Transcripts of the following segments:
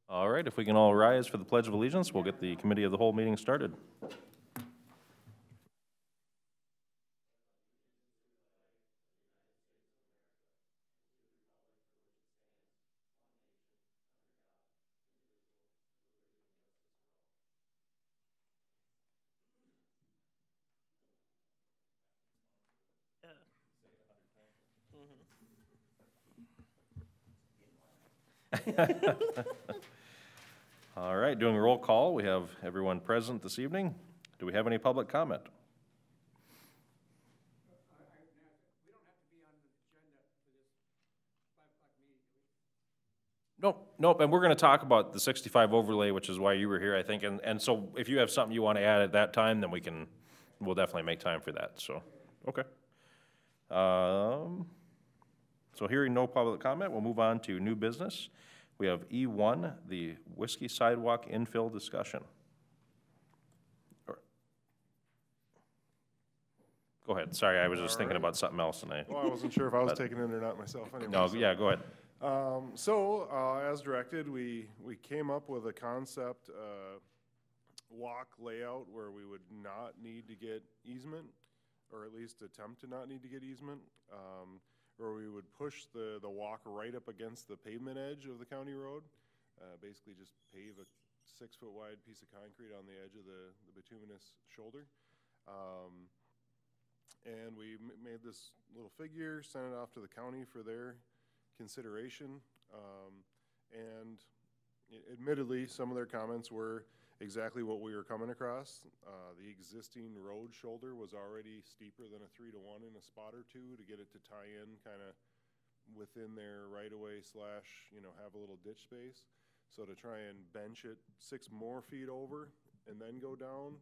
All right, if we can all rise for the Pledge of Allegiance, we'll get the Committee of the Whole meeting started. All right, doing a roll call, we have everyone present this evening. Do we have any public comment? Nope, and we're going to talk about the 65 overlay, which is why you were here, I think, and so if you have something you want to add at that time, then we'll definitely make time for that, so, okay. So hearing no public comment, we'll move on to new business. We have E1, the Whiskey Sidewalk infill discussion. Go ahead, sorry, I was just thinking about something else and Well, I wasn't sure if I was taking it or not myself anyway. No, yeah, go ahead. As directed, we came up with a concept walk layout where we would not need to get easement, or at least attempt to not need to get easement, where we would push the walk right up against the pavement edge of the county road, basically just pave a 6-foot wide piece of concrete on the edge of the bituminous shoulder. And we made this little figure, sent it off to the county for their consideration, and admittedly, some of their comments were exactly what we were coming across. The existing road shoulder was already steeper than a 3-to-1 in a spot or two to get it to tie in kind of within their right-of-way slash, have a little ditch space. So to try and bench it 6 more feet over and then go down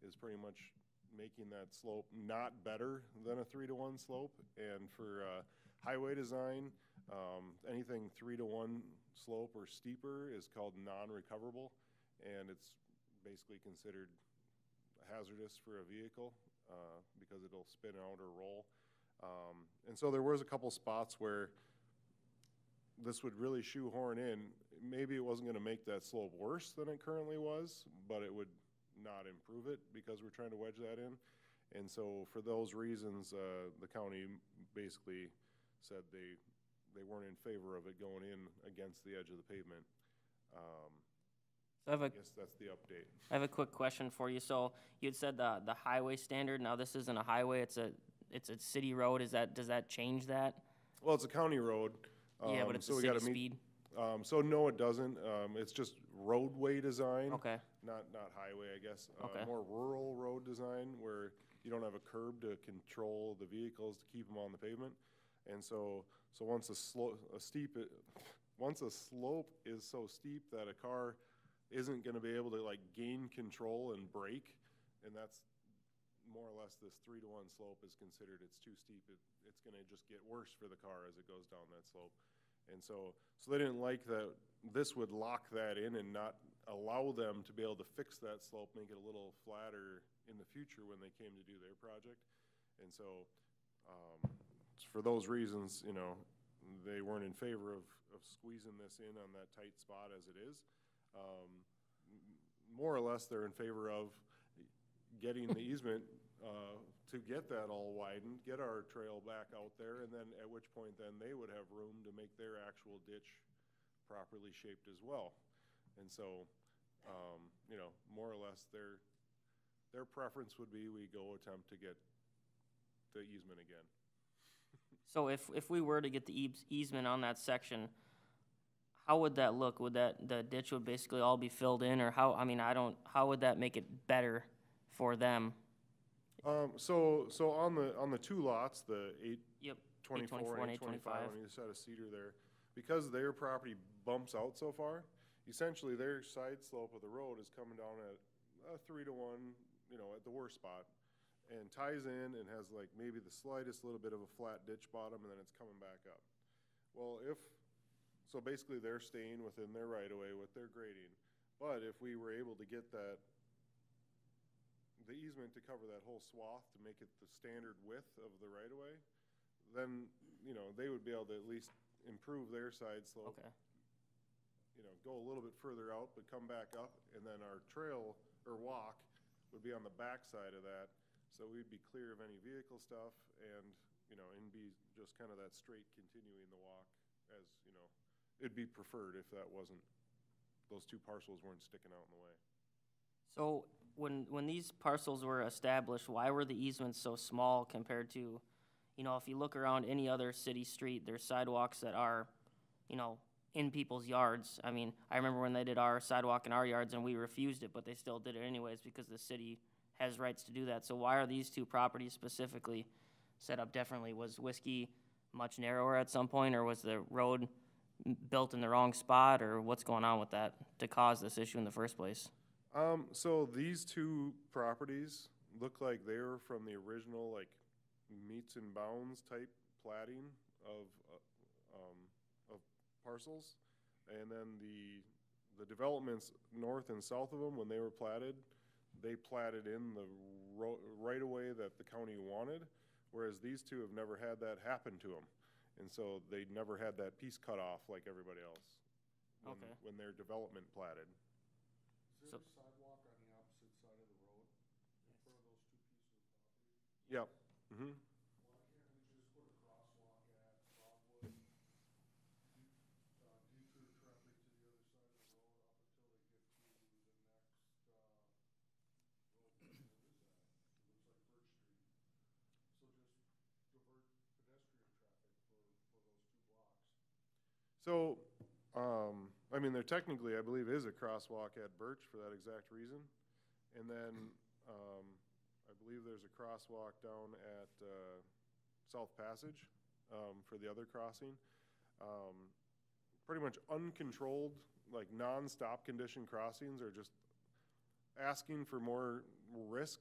is pretty much making that slope not better than a 3-to-1 slope. And for highway design, anything 3-to-1 slope or steeper is called non-recoverable, and it's basically considered hazardous for a vehicle because it'll spin out or roll. And so there was a couple spots where this would really shoehorn in. Maybe it wasn't going to make that slope worse than it currently was, but it would not improve it because we're trying to wedge that in. And so for those reasons, the county basically said they weren't in favor of it going in against the edge of the pavement. So I guess that's the update. I have a quick question for you. So you had said the highway standard. Now this isn't a highway; it's a city road. Does that change that? Well, it's a county road. Yeah, but it's so a city speed. So no, it doesn't. It's just roadway design. Okay. Not highway, I guess. Okay. More rural road design where you don't have a curb to control the vehicles to keep them on the pavement. And so once a slope is so steep that a car isn't going to be able to like gain control and brake, and that's more or less this 3-to-1 slope is considered. It's too steep. It's going to just get worse for the car as it goes down that slope. And so they didn't like that this would lock that in and not allow them to be able to fix that slope, make it a little flatter in the future when they came to do their project. And so for those reasons, they weren't in favor of squeezing this in on that tight spot as it is. More or less, they're in favor of getting the easement to get that all widened, get our trail back out there, and then at which point then they would have room to make their actual ditch properly shaped as well. And so, more or less their preference would be we go attempt to get the easement again. So if we were to get the easement on that section, how would that look? Would the ditch would basically all be filled in, or how? I mean, how would that make it better for them? So on the 2 lots, the 824 and 825 on either side of Cedar there, because their property bumps out so far, essentially their side slope of the road is coming down at a 3-to-1, at the worst spot, and ties in and has like maybe the slightest little bit of a flat ditch bottom, and then it's coming back up. Well, so basically they're staying within their right-of-way with their grading, but if we were able to get the easement to cover that whole swath to make it the standard width of the right-of-way, then they would be able to at least improve their side slope. Okay. you know, go a little bit further out, but come back up, and then our trail or walk would be on the back side of that. So we'd be clear of any vehicle stuff and, you know, and be just kind of that straight continuing the walk as, you know, it'd be preferred if that wasn't, those two parcels weren't sticking out in the way. So when these parcels were established, why were the easements so small compared to, you know, if you look around any other city street, there's sidewalks that are, you know, in people's yards. I mean, I remember when they did our sidewalk in our yards and we refused it, but they still did it anyways because the city has rights to do that. So why are these two properties specifically set up differently? Was Whiskey much narrower at some point, or was the road built in the wrong spot, or what's going on with that to cause this issue in the first place? So these two properties look like they were from the original, like, meets and bounds type platting of parcels. And then the developments north and south of them, when they were platted, they platted in the right of way that the county wanted, whereas these two have never had that happen to them. And so they never had that piece cut off like everybody else when their development platted. Is there a sidewalk on the opposite side of the road in front of those two pieces of property? Yep. Mm-hmm. Why can't we just put a crosswalk at Broadwood, detour traffic to the other side of the road up until they get to the next, road, what is that? It looks like Birch Street. So just divert pedestrian traffic for those two blocks. So, I mean, there technically, I believe, is a crosswalk at Birch for that exact reason. And then, I believe there's a crosswalk down at, South Passage, for the other crossing. Pretty much uncontrolled, like non-stop condition crossings are just asking for more risk.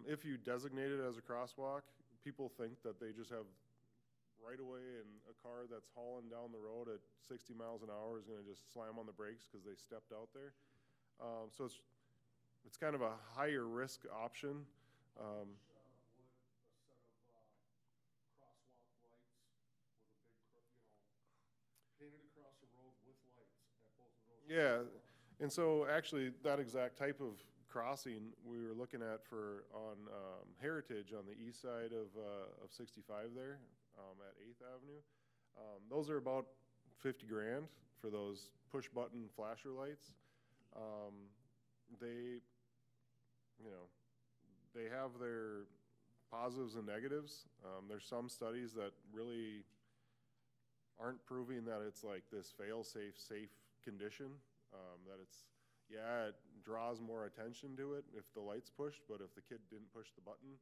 If you designate it as a crosswalk, people think that they just have right away, and a car that's hauling down the road at 60 miles an hour is going to just slam on the brakes because they stepped out there. So it's kind of a higher risk option. Would a set of crosswalk lights with a big, painted across the road with lights at both of those. Yeah, and so actually that exact type of crossing we were looking at on Heritage on the east side of 65 there at 8th Avenue. Those are about 50 grand for those push button flasher lights. They, you know, they have their positives and negatives. There's some studies that really aren't proving that it's like this fail-safe, safe condition. That it's, yeah, it draws more attention to it if the light's pushed, but if the kid didn't push the button,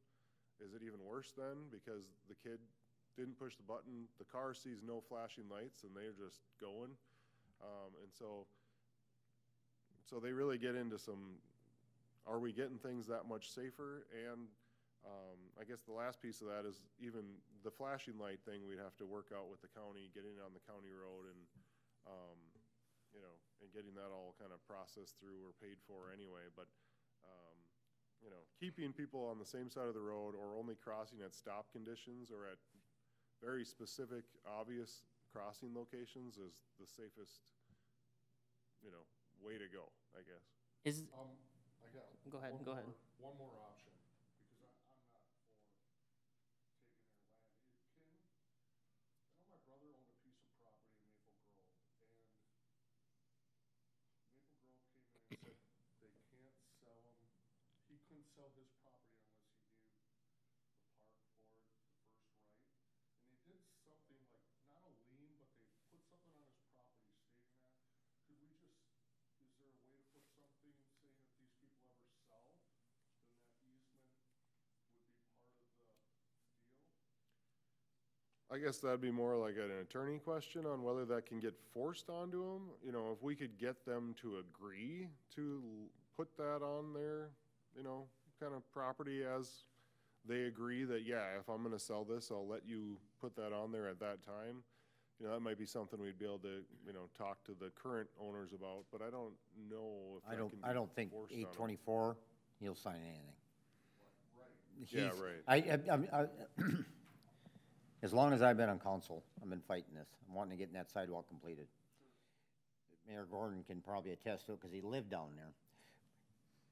is it even worse then? Because the kid didn't push the button, the car sees no flashing lights, and they're just going. And so they really get into some, are we getting things that much safer? And I guess the last piece of that is even the flashing light thing we'd have to work out with the county, getting on the county road and, you know, and getting that all kind of processed through or paid for anyway. But, you know, keeping people on the same side of the road or only crossing at stop conditions or at very specific, obvious crossing locations is the safest, you know, way to go, I guess. I got Go ahead. one more option, because I'm not for taking their land. I know my brother owned a piece of property in Maple Grove, and Maple Grove came in and said they can't sell him, he couldn't sell his property unless he gave the park board the first right. And they did something like, not a lien, but they put something on his property stating that. Could we just, is there a way to put something saying if these people ever sell, then that easement would be part of the deal? I guess that'd be more like an attorney question on whether that can get forced onto them. You know, if we could get them to agree to put that on their, you know, kind of property as they agree that, yeah, if I'm gonna sell this, I'll let you put that on there at that time. You know, that might be something we'd be able to, you know, talk to the current owners about, but I don't know if that can be I don't think forced on 'em. 824, he'll sign anything. Right. Yeah, He's- right. As long as I've been on council, I've been fighting this. I'm wanting to get that sidewalk completed. Mayor Gordon can probably attest to it because he lived down there.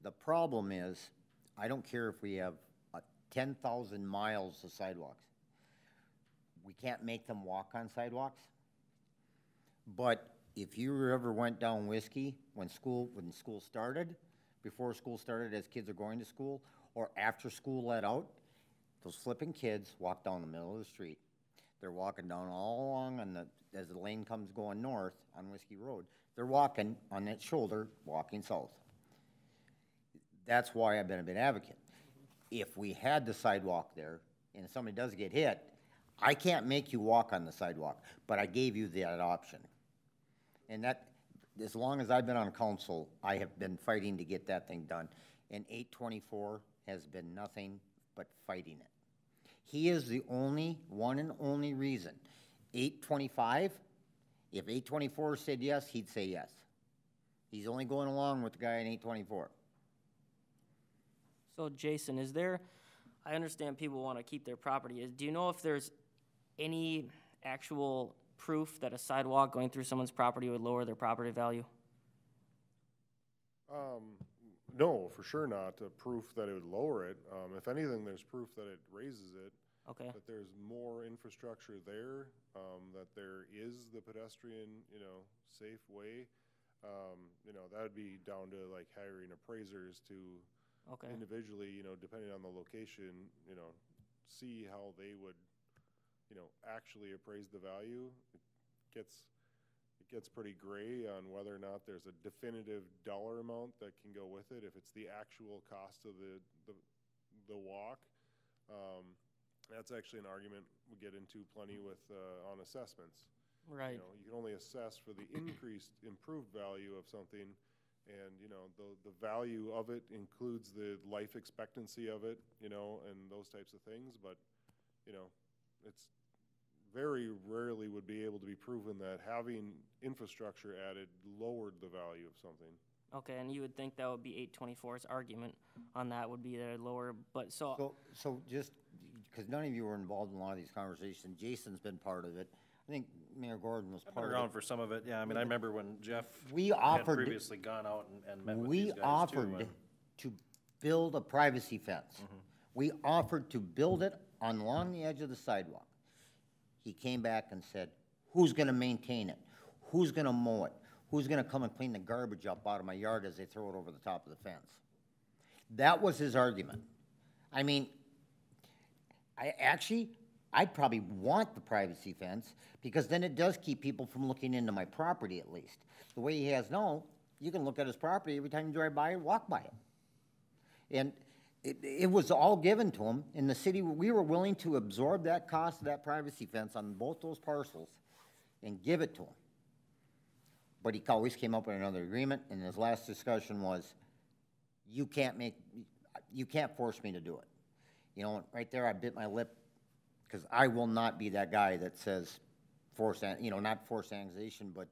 The problem is, I don't care if we have 10,000 miles of sidewalks. We can't make them walk on sidewalks. But if you ever went down Whiskey when school started, before school started as kids are going to school, or after school let out, those flipping kids walk down the middle of the street. They're walking down all along as the lane comes going north on Whiskey Road. They're walking on that shoulder, walking south. That's why I've been a big advocate. If we had the sidewalk there, and somebody does get hit, I can't make you walk on the sidewalk, but I gave you that option. And that, as long as I've been on council, I have been fighting to get that thing done. And 824 has been nothing but fighting it. He is the only, one and only reason. 825, if 824 said yes, he'd say yes. He's only going along with the guy in 824. So Jason, is there, I understand people want to keep their property. Do you know if there's any actual proof that a sidewalk going through someone's property would lower their property value? No, for sure not. Proof that it would lower it. If anything, there's proof that it raises it. Okay. That there's more infrastructure there, that there is the pedestrian, safe way. That would be down to like hiring appraisers to individually, depending on the location, see how they would, actually appraise the value. It gets pretty gray on whether or not there's a definitive dollar amount that can go with it. If it's the actual cost of the walk, that's actually an argument we get into plenty with on assessments. Right. You can only assess for the improved value of something, and the value of it includes the life expectancy of it, and those types of things. But it's very rarely would be able to be proven that having infrastructure added lowered the value of something. Okay, and you would think that would be 824's argument on that would be the lower, but so just because none of you were involved in a lot of these conversations, Jason's been part of it. I think Mayor Gordon was part of it. I've been around for some of it, yeah. I mean, I remember when Jeff had previously gone out and met with these guys too. We offered to build a privacy fence. We offered to build it along the edge of the sidewalk. He came back and said, who's gonna maintain it? Who's gonna mow it? Who's gonna come and clean the garbage up out of my yard as they throw it over the top of the fence? That was his argument. I mean, I'd probably want the privacy fence because then it does keep people from looking into my property at least. The way he has now, you can look at his property every time you drive by it, walk by it. And it was all given to him. In the city, we were willing to absorb that cost of that privacy fence on both those parcels and give it to him. But he always came up with another agreement, and his last discussion was, you can't force me to do it. Right there, I bit my lip, because I will not be that guy that says not forced annexation, but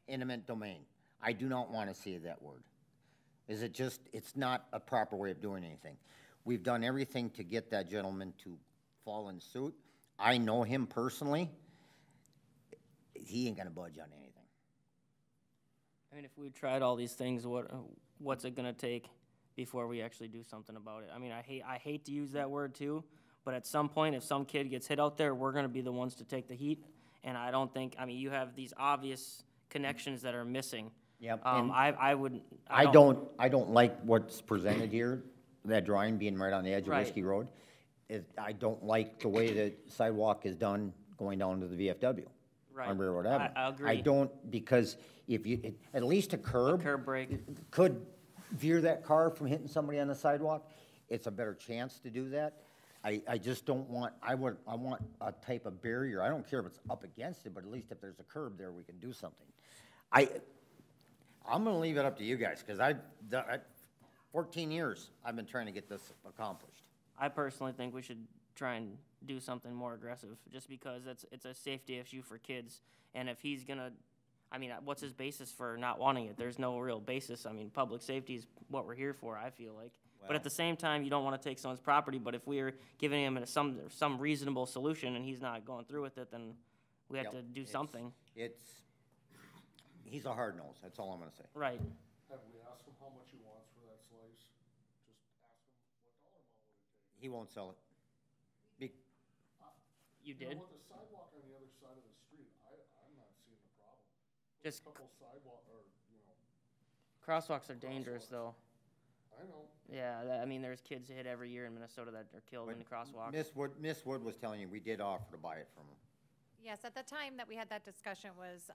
eminent domain. I do not want to see that word. It's not a proper way of doing anything. We've done everything to get that gentleman to fall in suit. I know him personally. He ain't gonna budge on anything. I mean, if we tried all these things, what's it gonna take before we actually do something about it? I mean, I hate to use that word too, but at some point, if some kid gets hit out there, we're gonna be the ones to take the heat. And I don't think, you have these obvious connections that are missing. Yep. I don't like what's presented here, that drawing being right on the edge of Whiskey Road. I don't like the way the sidewalk is done going down to the VFW. Right. On Railroad Avenue. I agree. I don't, because if at least a curb break. could veer that car from hitting somebody on the sidewalk. It's a better chance to do that. I just don't want, I want a type of barrier. I don't care if it's up against it, but at least if there's a curb there, we can do something. I'm gonna leave it up to you guys, because 14 years I've been trying to get this accomplished. I personally think we should try and do something more aggressive, just because it's a safety issue for kids. And if he's gonna, what's his basis for not wanting it? There's no real basis. Public safety is what we're here for, I feel like. But at the same time, you don't want to take someone's property, but if we're giving him some reasonable solution and he's not going through with it, then we have to do something. He's a hard nose, that's all I'm gonna say. Right. Have we asked him how much he wants for that slice? Just ask him what dollar amount would it take? He won't sell it. Be- You You did? know, with the sidewalk on the other side of the street, I'm not seeing the problem. Put Just a couple sidewalk, or, you know, crosswalks are dangerous, though. I know. Yeah, I mean, there's kids hit every year in Minnesota that are killed in the crosswalk. Miss Wood was telling you, we did offer to buy it from him. Yes, at the time that we had that discussion was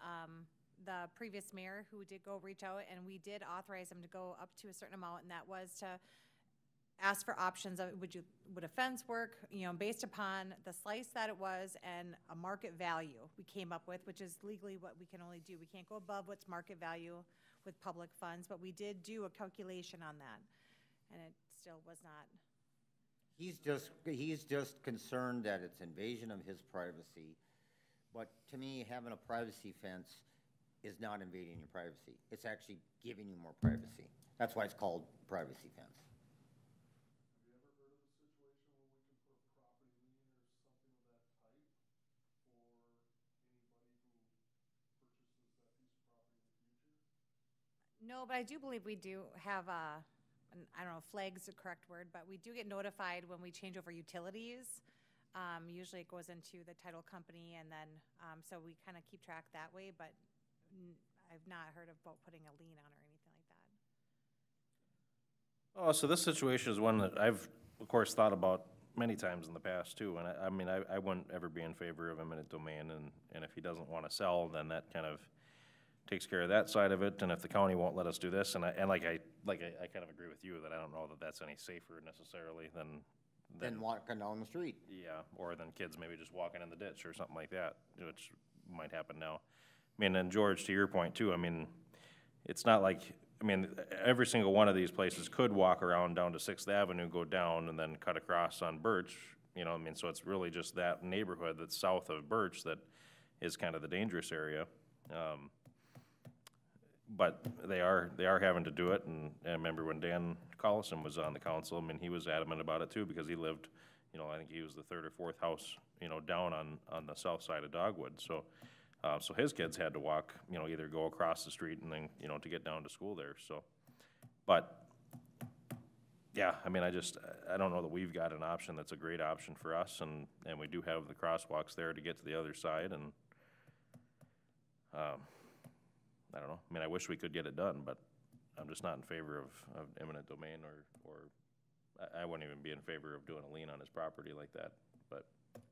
the previous mayor who did go reach out, and we did authorize him to go up to a certain amount, and that was to ask for options of, would a fence work, you know, based upon the slice that it was and a market value we came up with, which is legally what we can only do. We can't go above what's market value with public funds, but we did do a calculation on that, and it still was not. He's just concerned that it's invasion of his privacy. But to me, having a privacy fence is not invading your privacy. It's actually giving you more privacy. That's why it's called privacy fence. Have you ever heard of a situation where we can put a property lien or something of that type for anybody who purchases that piece of property in the future? No, but I do believe we do have I don't know, flag's the correct word, but we do get notified when we change over utilities. Usually it goes into the title company, and then, so we kind of keep track that way, but I've not heard about putting a lien on or anything like that. Oh, so this situation is one that I've, of course, thought about many times in the past too, and I mean, I wouldn't ever be in favor of eminent domain, and if he doesn't wanna sell, then that kind of takes care of that side of it, and if the county won't let us do this, and I kind of agree with you that I don't know that that's any safer necessarily than Then walking down the street. yeah, or than kids maybe just walking in the ditch or something like that, which might happen now. I mean, and George, to your point too, I mean, it's not like, I mean, every single one of these places could walk around down to Sixth Avenue, go down, and then cut across on Birch, you know, I mean, so it's really just that neighborhood that's south of Birch that is kind of the dangerous area. But they are having to do it, and I remember when Dan Collison was on the council, I mean, he was adamant about it too, because he lived, you know, I think he was the third or fourth house, you know, down on the south side of Dogwood, so, so his kids had to walk, you know, either go across the street and then, you know, to get down to school there, so. But, yeah, I mean, I don't know that we've got an option that's a great option for us, and we do have the crosswalks there to get to the other side, and, I don't know, I mean, I wish we could get it done, but I'm just not in favor of eminent domain, or I wouldn't even be in favor of doing a lien on his property like that, but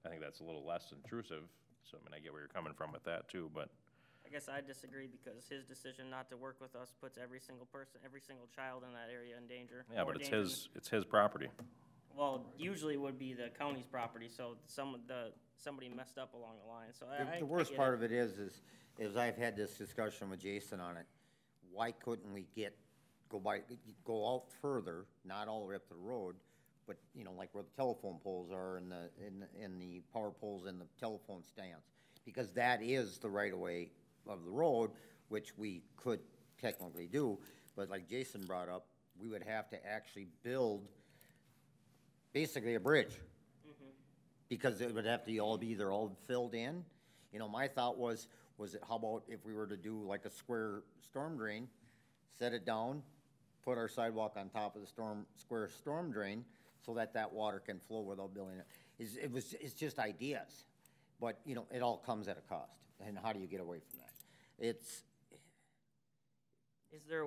I think that's a little less intrusive, so, I mean, I get where you're coming from with that too, but. I guess I disagree because his decision not to work with us puts every single person, every single child in that area in danger. Yeah, More but danger it's his property. Well, usually it would be the county's property, so somebody messed up along the line, so I The worst get part it. of it is I've had this discussion with Jason on it. Why couldn't we go out further, not all the way up to the road, but, you know, like where the telephone poles are and the power poles and the telephone stands? Because that is the right of way of the road, which we could technically do, but like Jason brought up, we would have to actually build basically a bridge. Because it would have to all be either all filled in. You know, my thought was it, how about if we were to do like a square storm drain, set it down, put our sidewalk on top of the square storm drain, so that water can flow without building it. It's just ideas, but, you know, it all comes at a cost, and how do you get away from that? Is there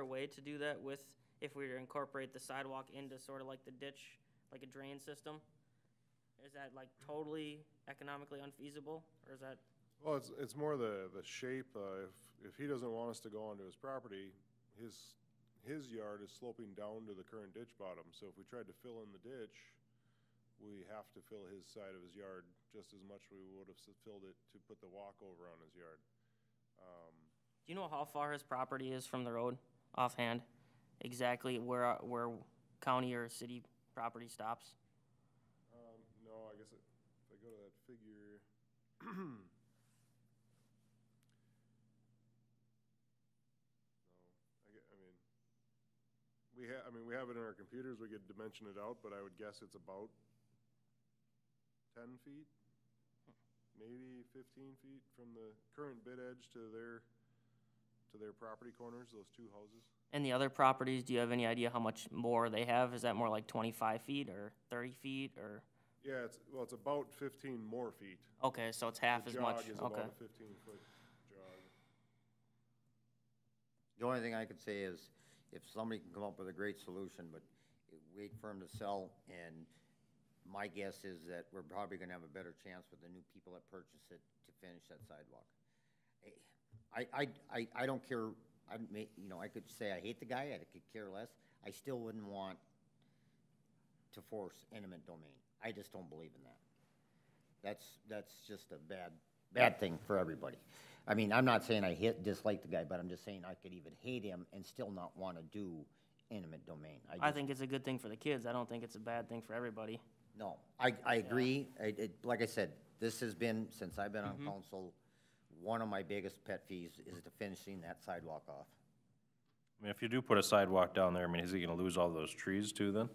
a way to do that with, if we were to incorporate the sidewalk into sort of like the ditch, like a drain system? Is that like totally economically unfeasible, or is that? Well, it's more the shape, if he doesn't want us to go onto his property, his yard is sloping down to the current ditch bottom, so if we tried to fill in the ditch, we have to fill his side of his yard just as much we would have filled it to put the walkover on his yard. Do you know how far his property is from the road, offhand? Exactly where county or city property stops? No, I guess if I go to that figure, we have it in our computers, we could dimension it out, but I would guess it's about 10 feet, maybe 15 feet from the current bid edge to their to their property corners, those two houses. And the other properties, do you have any idea how much more they have? Is that more like 25 feet or 30 feet or? Yeah, it's about 15 more feet. Okay, so it's half The as much, jog is okay. about a 15-foot jog. The only thing I could say is, if somebody can come up with a great solution, but wait for them to sell, and my guess is that we're probably gonna have a better chance with the new people that purchase it to finish that sidewalk. I don't care, you know, I could say I hate the guy, I could care less, I still wouldn't want to force eminent domain. I just don't believe in that. That's just a bad thing for everybody. I mean, I'm not saying I dislike the guy, but I'm just saying I could even hate him and still not want to do eminent domain. I think it's a good thing for the kids. I don't think it's a bad thing for everybody. No, I agree. Like I said, this has been, since I've been on council, one of my biggest pet peeves is to finishing that sidewalk off. I mean, if you do put a sidewalk down there, I mean, is he gonna lose all those trees too then?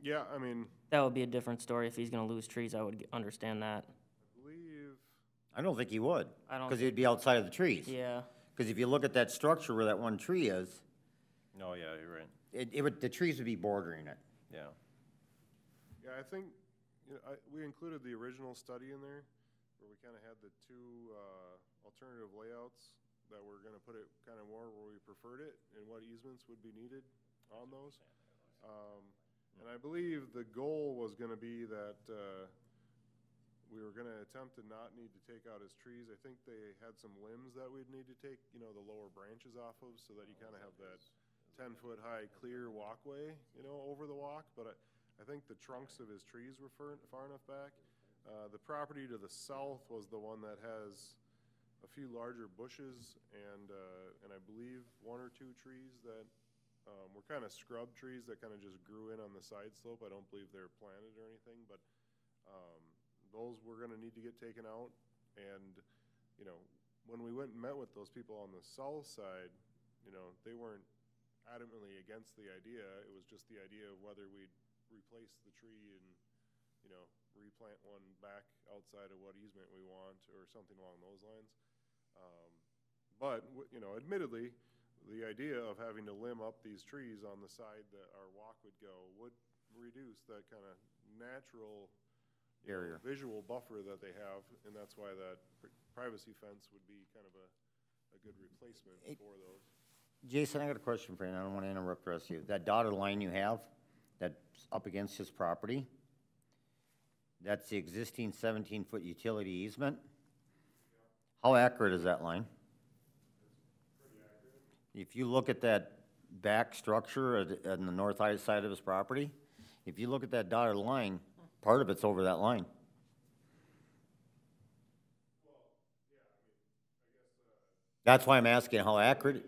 Yeah, I mean, That would be a different story. If he's gonna lose trees, I would understand that. I believe, I don't think he would. I don't Because he'd be outside of the trees. Yeah, Because if you look at that structure where that one tree is, Oh, yeah, you're right, the trees would be bordering it. yeah. yeah, I think, you know, we included the original study in there, where we kind of had the two, alternative layouts that were gonna put it kind of more where we preferred it, and what easements would be needed on those. And I believe the goal was gonna be that, we were gonna attempt to not need to take out his trees. I think they had some limbs that we'd need to take, you know, the lower branches off of, so that you kind of have that 10-foot high clear walkway, you know, over the walk, but I think the trunks of his trees were far enough back. The property to the south was the one that has a few larger bushes and I believe one or two trees that, were kind of scrub trees that kind of just grew in on the side slope. I don't believe they're planted or anything, but, those were gonna need to get taken out. And, you know, when we went and met with those people on the south side, you know, they weren't adamantly against the idea. It was just the idea of whether we'd replace the tree and, you know, replant one back outside of what easement we want or something along those lines. But, you know, admittedly, the idea of having to limb up these trees on the side that our walk would go would reduce that kind of natural, you know, Barrier. visual buffer that they have, and that's why that privacy fence would be kind of a good replacement for those. Jason, I got a question for you, and I don't want to interrupt the rest of you. That dotted line you have, that's up against his property, that's the existing 17-foot utility easement? How accurate is that line? If you look at that back structure on the north side of his property, if you look at that dotted line, part of it's over that line. That's why I'm asking how accurate.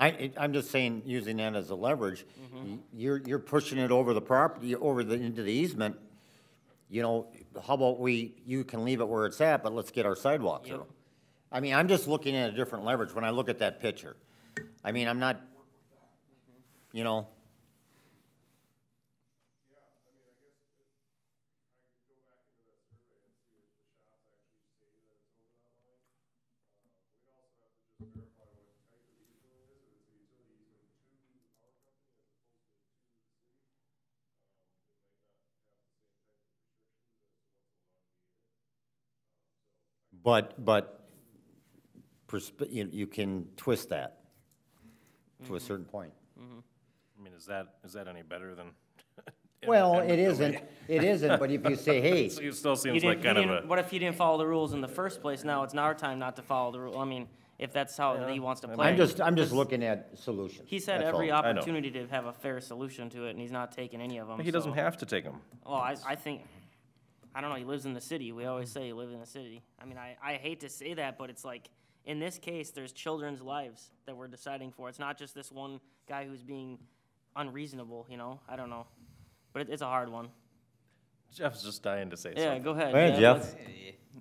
I'm just saying, using that as a leverage, you're pushing it over the property, into the easement. You know, how about you can leave it where it's at, but let's get our sidewalk through. I mean, I'm just looking at a different leverage when I look at that picture. I mean, I'm not, you know. But you can twist that to a certain point. I mean, is that any better than? Well, eminent it isn't, but if you say, hey, It still You seems didn't, like kind you of didn't, a, what if you didn't follow the rules in the first place? Now it's our time not to follow the rule. I mean, if that's how he wants to play. I'm just looking at solutions. He's had that's every all. I know. opportunity to have a fair solution to it, and he's not taking any of them. he doesn't so- have to take them. Well, I think, I don't know, he lives in the city. We always say he lives in the city. I mean, I hate to say that, but it's like, in this case, there's children's lives that we're deciding for. It's not just this one guy who's being unreasonable, you know? I don't know. But it's a hard one. Jeff's just dying to say Yeah, something. go ahead. Go ahead, Jeff.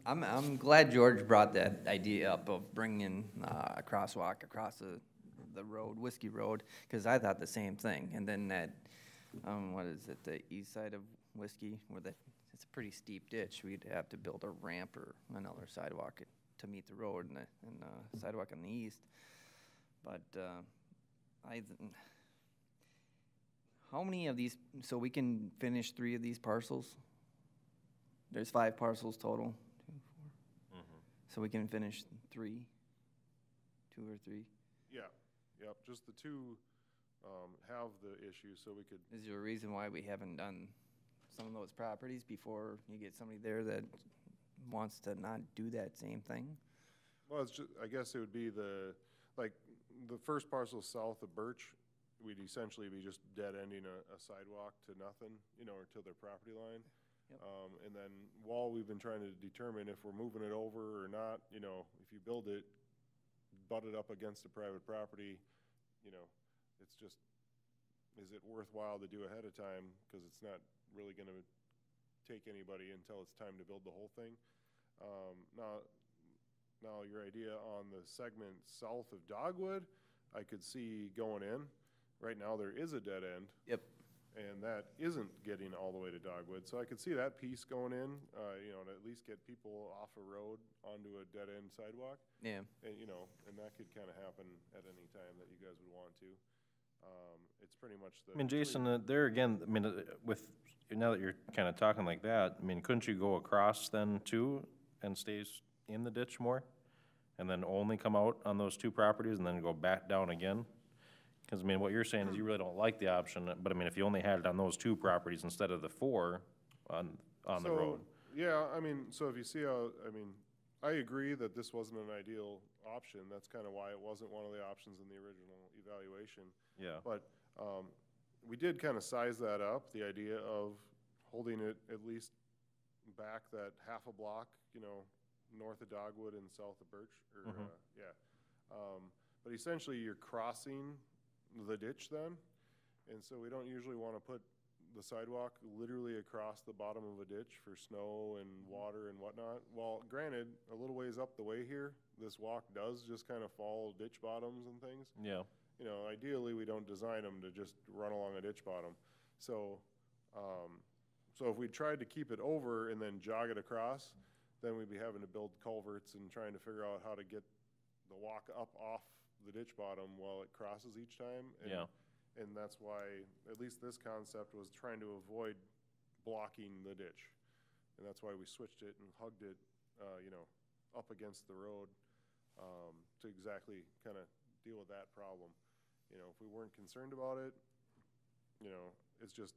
I'm glad George brought that idea up of bringing a crosswalk across the road, Whiskey Road, because I thought the same thing. And then that, what is it, the east side of Whiskey, where it's a pretty steep ditch. We'd have to build a ramp or another sidewalk to meet the road and the sidewalk on the east. But how many of these, so we can finish 3 of these parcels? There's 5 parcels total. 2, 4. So we can finish 3, 2 or 3. Yeah, yep, just the two, have the issue, so we could, Is there a reason why we haven't done some of those properties before you get somebody there that wants to not do that same thing? well, it's just, I guess it would be the first parcel south of Birch, we'd essentially be just dead ending a sidewalk to nothing, or to their property line. Yep. And then Wall, we've been trying to determine if we're moving it over or not, if you build it, butt it up against a private property, it's just, is it worthwhile to do ahead of time? Cause it's not really gonna take anybody until it's time to build the whole thing. Now your idea on the segment south of Dogwood, I could see going in. Right now there is a dead end. Yep. And that isn't getting all the way to Dogwood. So I could see that piece going in, to at least get people off a road onto a dead end sidewalk. Yeah. And, and that could kind of happen at any time that you guys would want to. It's pretty much the. I mean, Jason, there again, I mean, with, now that you're kind of talking like that, I mean, couldn't you go across then too and stays in the ditch more? And then only come out on those 2 properties and then go back down again? Because, I mean, what you're saying is you really don't like the option, but I mean, if you only had it on those 2 properties instead of the 4 on the road. Yeah, I mean, so if you see how, I agree that this wasn't an ideal option. That's kind of why it wasn't one of the options in the original evaluation. Yeah. But we did kind of size that up, the idea of holding it at least back that half a block, north of Dogwood and south of Birch, or, yeah. But essentially you're crossing the ditch then, and so we don't usually want to put the sidewalk literally across the bottom of a ditch for snow and water and whatnot. Well, granted, a little ways up the way here, this walk does just kind of follow ditch bottoms and things. Yeah. Ideally, we don't design them to just run along a ditch bottom. So, so if we tried to keep it over and then jog it across, then we'd be having to build culverts and trying to figure out how to get the walk up off the ditch bottom while it crosses each time. And, Yeah. And that's why, at least this concept was trying to avoid blocking the ditch. And that's why we switched it and hugged it, up against the road, to exactly kind of deal with that problem. If we weren't concerned about it, it's just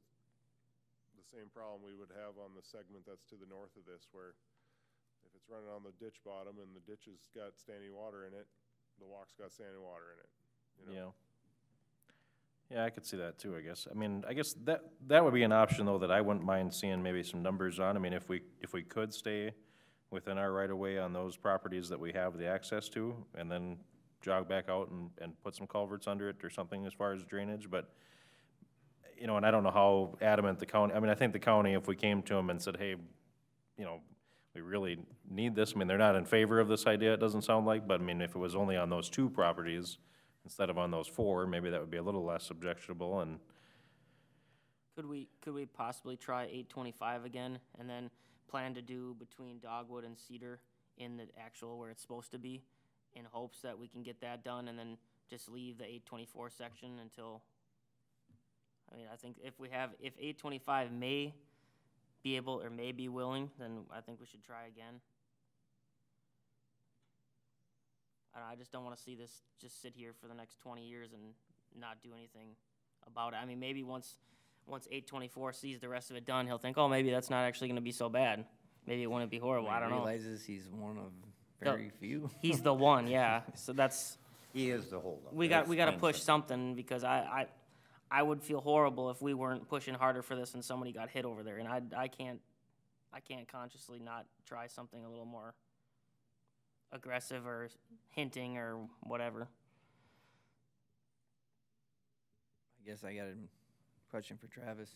the same problem we would have on the segment that's to the north of this, where if it's running on the ditch bottom and the ditch has got standing water in it, the walk's got standing water in it. Yeah. Yeah, I could see that too, I guess. I mean, I guess that would be an option though that I wouldn't mind seeing maybe some numbers on. I mean, if we could stay within our right of way on those properties that we have the access to, and then jog back out and put some culverts under it or something as far as drainage, but, and I don't know how adamant the county, I mean, I think the county, if we came to them and said, hey, we really need this, I mean, they're not in favor of this idea, it doesn't sound like, but I mean, if it was only on those 2 properties instead of on those 4, maybe that would be a little less objectionable. And Could we possibly try 825 again, and then plan to do between Dogwood and Cedar in the actual where it's supposed to be, in hopes that we can get that done, and then just leave the 824 section until, I mean, I think if 825 may be able, or may be willing, then I think we should try again. I just don't wanna see this just sit here for the next 20 years and not do anything about it. I mean, maybe once 824 sees the rest of it done, he'll think, oh, maybe that's not actually gonna be so bad. Maybe it wouldn't be horrible, I don't know. Realizes he's one of very few. He's the one, yeah, so that's, He is the holdup. we gotta push something, because I would feel horrible if we weren't pushing harder for this and somebody got hit over there, and I can't consciously not try something a little more aggressive or hinting or whatever. I guess I got a question for Travis.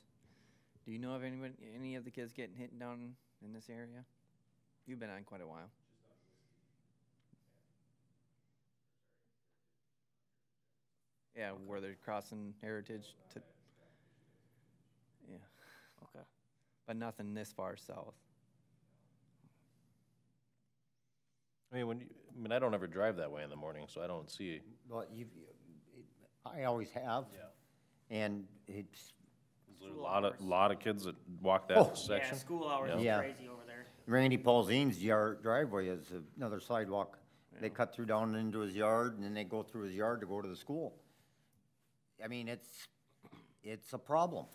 Do you know of any of the kids getting hit down in this area? You've been on quite a while. Yeah, where they're crossing Heritage to, yeah, Okay. but nothing this far south. I mean, I mean, I don't ever drive that way in the morning, so I don't see. Well, I always have. Yeah. And it's, There's a lot of kids that walk Oh. that section. Yeah, school hours is Yeah. crazy over there. Randy Paulzine's yard driveway is another sidewalk. They cut through down into his yard, and then they go through his yard to go to the school. I mean, it's a problem.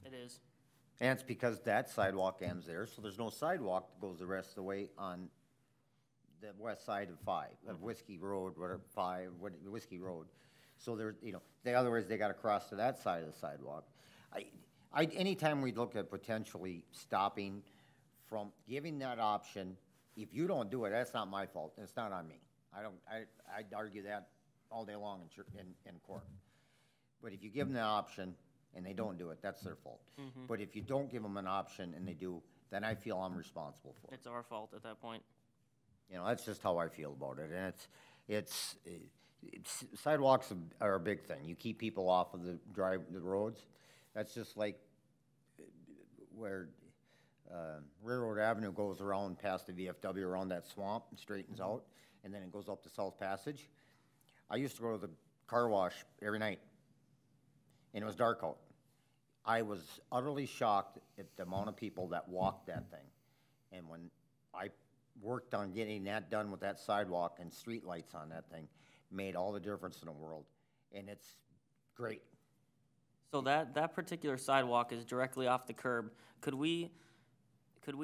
It is. And it's because that sidewalk ends there, so there's no sidewalk that goes the rest of the way on the west side of Whiskey Road, whatever, Whiskey Road. So there, the other is they gotta cross to that side of the sidewalk. Anytime we look at potentially stopping from giving that option, if you don't do it, that's not my fault, it's not on me. I'd argue that all day long in court. But if you give them the option and they don't do it, that's their fault. But if you don't give them an option and they do, then I feel I'm responsible for it. It's our fault at that point. That's just how I feel about it, and sidewalks are a big thing. You keep people off of the roads. That's just like where Railroad Avenue goes around past the VFW, around that swamp and straightens out, and then it goes up to South Passage. I used to go to the car wash every night, and it was dark out. I was utterly shocked at the amount of people that walked that thing. And when I worked on getting that done with that sidewalk and street lights on that thing, made all the difference in the world. And it's great. So that particular sidewalk is directly off the curb. Could we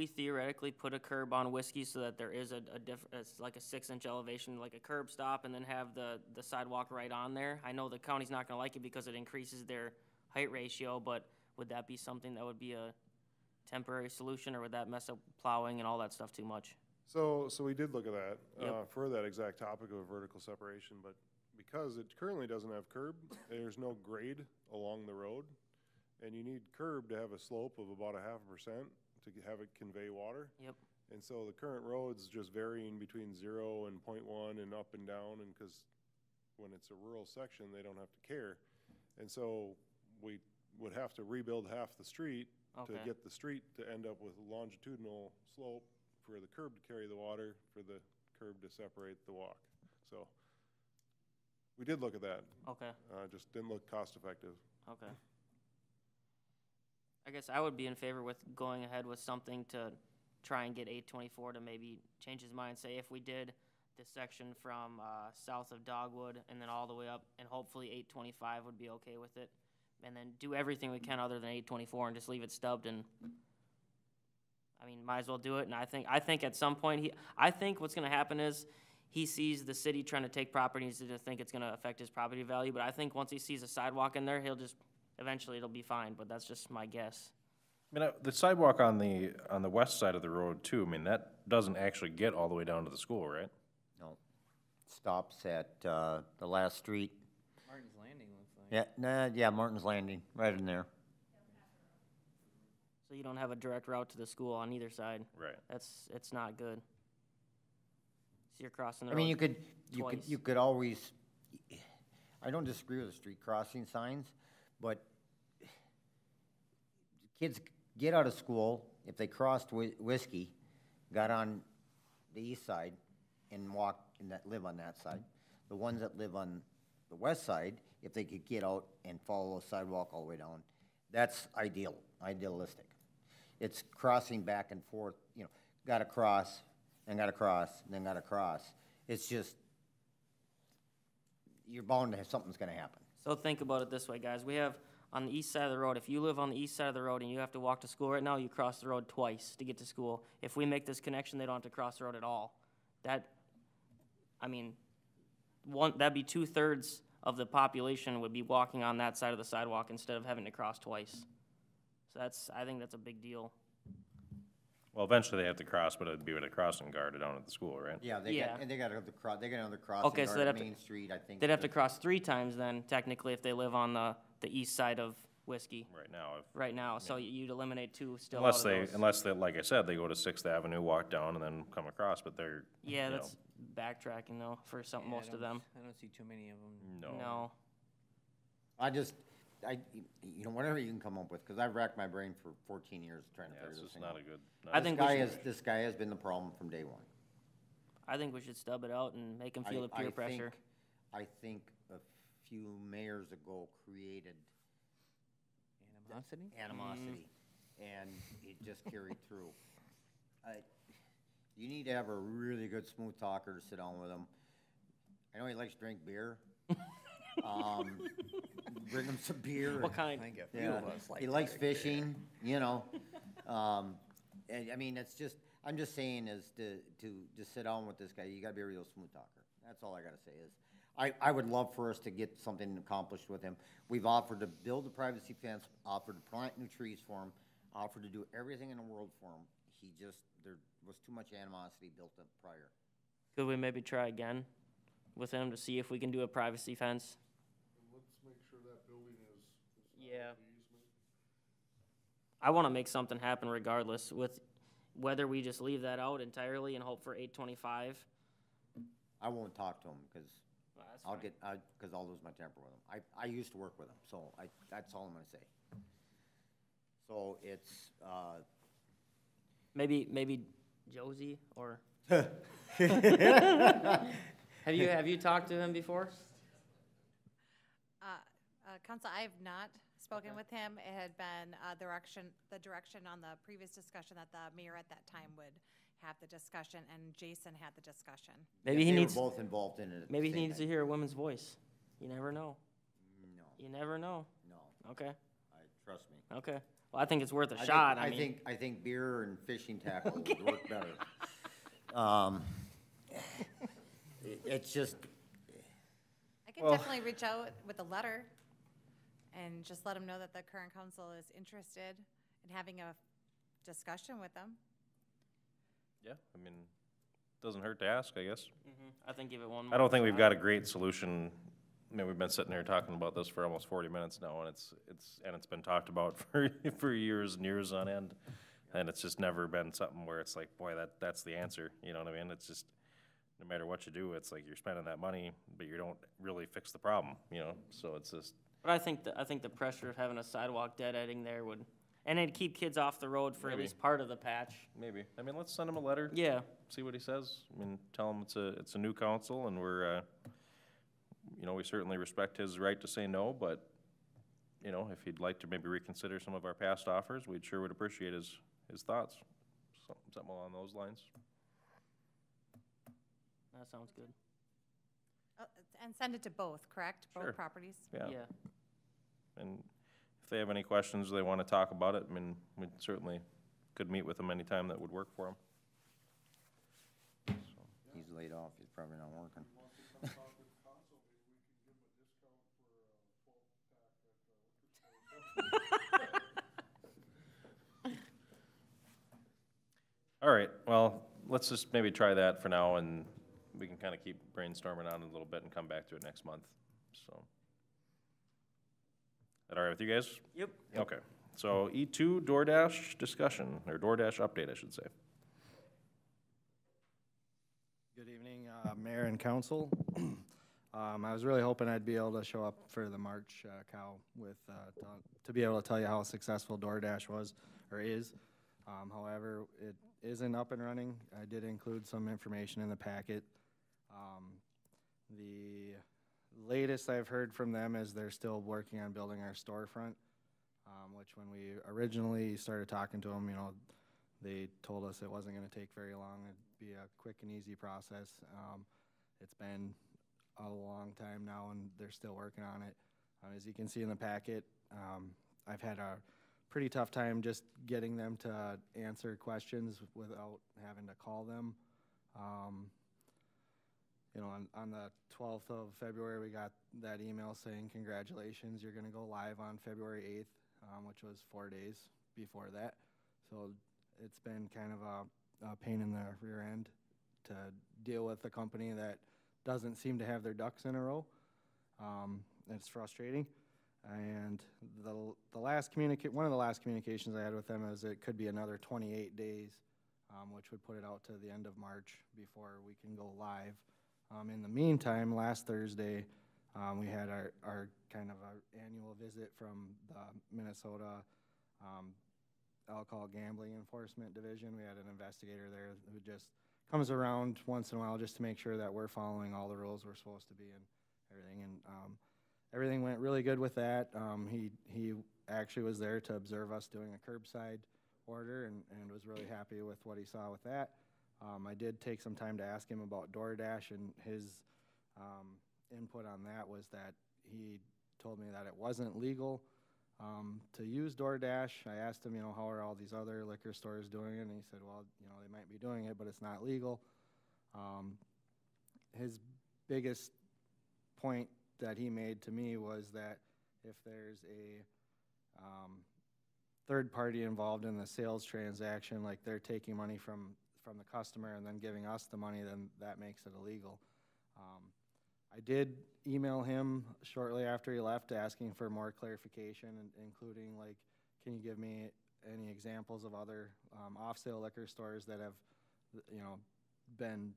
theoretically put a curb on Whiskey so that there is it's like a 6-inch elevation, like a curb stop, and then have the sidewalk right on there? I know the county's not gonna like it because it increases their height ratio, but would that be something that would be a temporary solution, or would that mess up plowing and all that stuff too much? So we did look at that, Yep. for that exact topic of vertical separation, but because it currently doesn't have curb, there's no grade along the road, and you need curb to have a slope of about 0.5% to have it convey water. Yep. And so the current road's just varying between 0 and 0.1 and up and down, and because when it's a rural section, they don't have to care. And so we would have to rebuild half the street to Okay. get the street to end up with a longitudinal slope for the curb to carry the water, for the curb to separate the walk. So we did look at that, Okay, just didn't look cost effective. okay. I guess I would be in favor with going ahead with something to try and get 824 to maybe change his mind, say if we did this section from south of Dogwood and then all the way up, and hopefully 825 would be okay with it, and then do everything we can other than 824 and just leave it stubbed, and I mean, might as well do it. And I think at some point I think what's gonna happen is he sees the city trying to take property, he's gonna think it's gonna affect his property value, but I think once he sees a sidewalk in there, eventually it'll be fine, but that's just my guess. I mean, the sidewalk on the west side of the road too, I mean, that doesn't actually get all the way down to the school, right? No. Stops at the last street. Martin's Landing looks like. Yeah, Martin's Landing, right in there. So you don't have a direct route to the school on either side. Right. It's not good. So you're crossing the I road. mean, twice. you could always, I don't disagree with the street crossing signs, but kids get out of school, if they crossed Whiskey, got on the east side and walked, and that live on that side, the ones that live on the west side, if they could get out and follow the sidewalk all the way down, that's idealistic. It's crossing back and forth, gotta cross, then gotta cross, then gotta cross. It's just, you're bound to have, something's gonna happen. So think about it this way, guys. We have on the east side of the road, if you live on the east side of the road and you have to walk to school right now, you cross the road twice to get to school. If we make this connection, they don't have to cross the road at all. That'd be 2/3 of the population would be walking on that side of the sidewalk instead of having to cross twice. So I think that's a big deal. Well, eventually they have to cross, but it'd be with a crossing guard down at the school, right? Yeah, Yeah. they got another crossing Okay, so guard they'd at have to- Main Street, I think. They'd have to cross 3 times then, technically, if they live on the east side of Whiskey right now. right now, so you'd eliminate two still out Unless of they, those. unless they, like I said, they go to Sixth Avenue, walk down, and then come across, but they're, Yeah, you know, that's backtracking though, for some, Yeah, I most of don't- them. I don't see too many of them. no. No, you know, whatever you can come up with, because I've racked my brain for 14 years trying to Yeah, figure it's this just thing not out. a good. I think we should, This guy has been the problem from day one. I think we should stub it out and make them feel the peer pressure. I think a few mayors ago created Animosity? animosity, and it just carried through. You need to have a really good smooth talker to sit down with him. I know he likes to drink beer. Bring him some beer. What kind? I think a few Yeah, of us like he to likes drink beer. fishing, you know. And I mean, it's just, I'm just saying is to just sit down with this guy, you gotta be a real smooth talker. That's all I gotta say is, I would love for us to get something accomplished with him. We've offered to build a privacy fence, offered to plant new trees for him, offered to do everything in the world for him. He just, there was too much animosity built up prior. Could we maybe try again with him to see if we can do a privacy fence? And let's make sure that building is not Yeah. the easement. I wanna make something happen regardless, with whether we just leave that out entirely and hope for 825. I won't talk to him because because I'll lose my temper with him. I used to work with him, so that's all I'm gonna say. So it's, Maybe Josie or, have you talked to him before? Council, I have not spoken with him. It had been, the direction on the previous discussion that the mayor at that time would have the discussion, and Jason had the discussion. Maybe he they were needs, both involved in it at the maybe he same needs to time. hear a woman's voice. You never know. No, You never know. no, Okay, trust me. okay. Well, I think it's worth a shot. I mean, I think beer and fishing tackle would work better. It's just, I can Well- definitely reach out with a letter and just let him know that the current council is interested in having a discussion with them. Yeah, I mean, doesn't hurt to ask, I guess. I think give it one more I don't think we've got shot. a great solution. I mean, we've been sitting here talking about this for almost 40 minutes now, and it's been talked about for years and years on end. And it's just never been something where it's like, boy, that's the answer, you know what I mean? It's just, no matter what you do, it's like you're spending that money, but you don't really fix the problem, you know? So it's just, But I think the pressure of having a sidewalk dead-ending there would, and it'd keep kids off the road for at Maybe. least part of the patch. maybe. I mean, let's send him a letter. Yeah, See what he says. I mean, tell him it's a new council, and we're, you know, we certainly respect his right to say no, but, you know, if he'd like to maybe reconsider some of our past offers, we'd sure would appreciate his thoughts. Something along those lines. that sounds good. And send it to both, correct? Sure. Both properties? Yeah. Yeah. And if they have any questions, they want to talk about it, I mean, we certainly could meet with them anytime that would work for them. he's laid off, he's probably not working. Wants to come talk with the council, maybe we can give him a discount for a 12-pack at All right, well, let's just maybe try that for now, and we can kind of keep brainstorming on it a little bit and come back to it next month, so. That all right with you guys? Yep. Okay, so E2 DoorDash discussion, or DoorDash update, I should say. Good evening, Mayor and Council. I was really hoping I'd be able to show up for the March cow with, to be able to tell you how successful DoorDash was, or is. However, it isn't up and running. I did include some information in the packet. The latest I've heard from them is they're still working on building our storefront, which when we originally started talking to them, you know, they told us it wasn't going to take very long. It'd be a quick and easy process. It's been a long time now, and they're still working on it. As you can see in the packet, I've had a pretty tough time just getting them to answer questions without having to call them. You know, on the 12th of February, we got that email saying, congratulations, you're going to go live on February 8th, which was 4 days before that. So it's been kind of a pain in the rear end to deal with a company that doesn't seem to have their ducks in a row. It's frustrating. And the last one of the last communications I had with them is it could be another 28 days, which would put it out to the end of March before we can go live. In the meantime, last Thursday, we had our kind of our annual visit from the Minnesota Alcohol Gambling Enforcement Division. We had an investigator there who just comes around once in a while just to make sure that we're following all the rules we're supposed to be and everything. And everything went really good with that. He actually was there to observe us doing a curbside order and was really happy with what he saw with that. I did take some time to ask him about DoorDash, and his input on that was that he told me that it wasn't legal to use DoorDash. I asked him, how are all these other liquor stores doing it? And he said, well, they might be doing it, but it's not legal. His biggest point that he made to me was that if there's a third party involved in the sales transaction, like they're taking money from the customer and then giving us the money, then that makes it illegal. I did email him shortly after he left asking for more clarification, including like, can you give me any examples of other off-sale liquor stores that have, been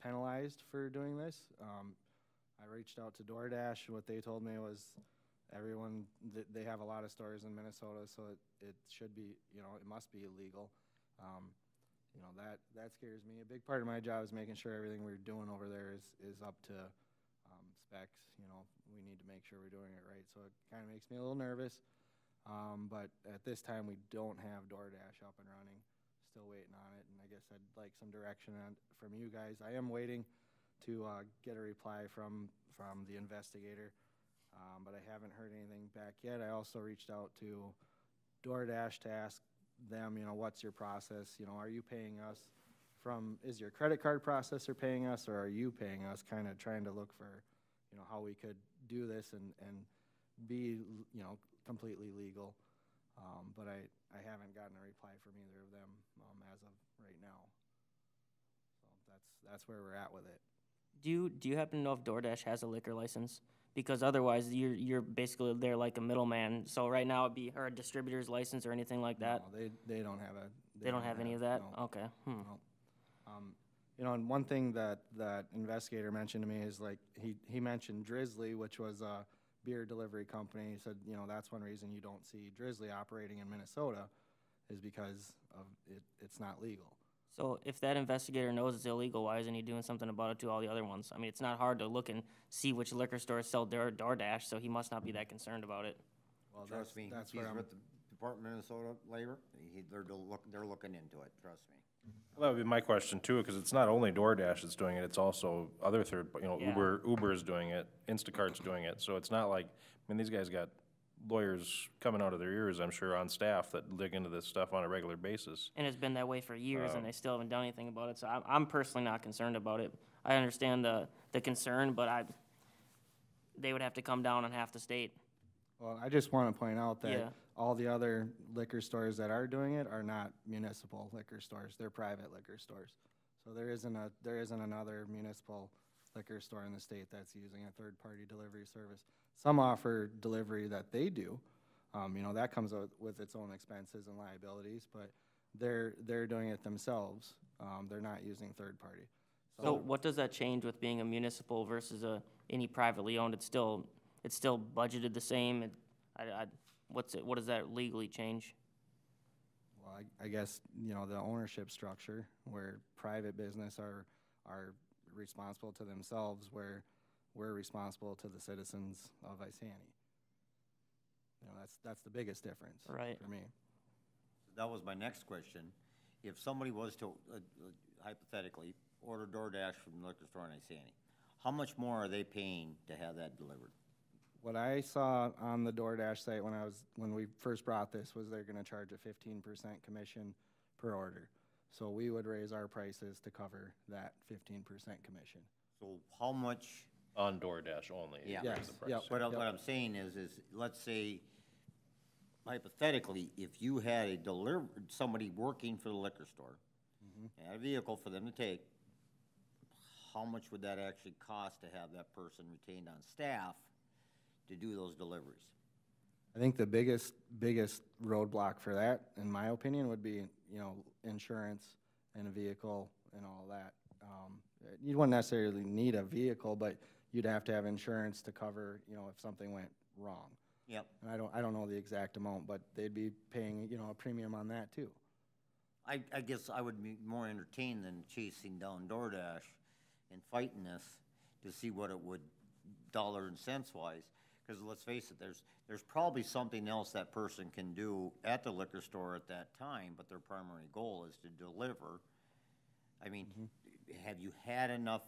penalized for doing this? I reached out to DoorDash. What they told me was they have a lot of stores in Minnesota, so it should be, it must be illegal. That scares me. A big part of my job is making sure everything we're doing over there is up to specs. We need to make sure we're doing it right. So it kind of makes me a little nervous. But at this time, we don't have DoorDash up and running. Still waiting on it, and I guess I'd like some direction from you guys. I am waiting to get a reply from the investigator, but I haven't heard anything back yet. I also reached out to DoorDash to ask them, what's your process? Are you paying us is your credit card processor paying us, or are you paying us? Kind of trying to look for, how we could do this and be, completely legal. But I haven't gotten a reply from either of them as of right now. So that's where we're at with it. Do you happen to know if DoorDash has a liquor license? Because otherwise, you're basically there like a middleman. So right now it'd be a distributor's license or anything like that. No, they don't have a. They don't have any of that. No. Okay. No. And one thing that investigator mentioned to me is like he mentioned Drizzly, which was a beer delivery company. He said, that's one reason you don't see Drizzly operating in Minnesota is because of it's not legal. So if that investigator knows it's illegal, why isn't he doing something about it to all the other ones? I mean, it's not hard to look and see which liquor stores sell DoorDash, so he must not be that concerned about it. Well, trust me, that's he's where with the Department of Minnesota Labor. They're looking into it, trust me. Well, that would be my question too, because it's not only DoorDash that's doing it, it's also other Yeah. Uber is doing it, Instacart's doing it, so it's not like, these guys got lawyers coming out of their ears, I'm sure, on staff that dig into this stuff on a regular basis. And it's been that way for years, and they still haven't done anything about it, so I'm personally not concerned about it. I understand the concern, but they would have to come down on half the state. Well, I just want to point out that Yeah. all the other liquor stores that are doing it are not municipal liquor stores. They're private liquor stores. So there isn't another municipal liquor store in the state that's using a third-party delivery service. Some offer delivery that they do. That comes with its own expenses and liabilities, but they're doing it themselves. They're not using third-party. So what does that change with being a municipal versus any privately owned? It's still budgeted the same. What does that legally change? Well, I guess, the ownership structure where private business are responsible to themselves, where we're responsible to the citizens of Isani. That's the biggest difference Right. for me. That was my next question. If somebody was to, hypothetically, order DoorDash from the liquor store in Isani, how much more are they paying to have that delivered? What I saw on the DoorDash site when we first brought this was they're gonna charge a 15% commission per order. So we would raise our prices to cover that 15% commission. So how much, On DoorDash only. Yeah. is Yes, the price. yep. what I'm saying is let's say, hypothetically, if you had somebody working for the liquor store, had a vehicle for them to take, how much would that actually cost to have that person retained on staff to do those deliveries. I think the biggest roadblock for that, in my opinion, would be, you know, insurance and a vehicle and all that. You wouldn't necessarily need a vehicle, but you'd have to have insurance to cover, you know, if something went wrong. Yep. And I don't know the exact amount, but they'd be paying, you know, a premium on that too. I guess I would be more entertained than chasing down DoorDash and fighting this to see what it would, dollar and cents wise. Because let's face it, there's probably something else that person can do at the liquor store at that time, but their primary goal is to deliver. I mean, have you had enough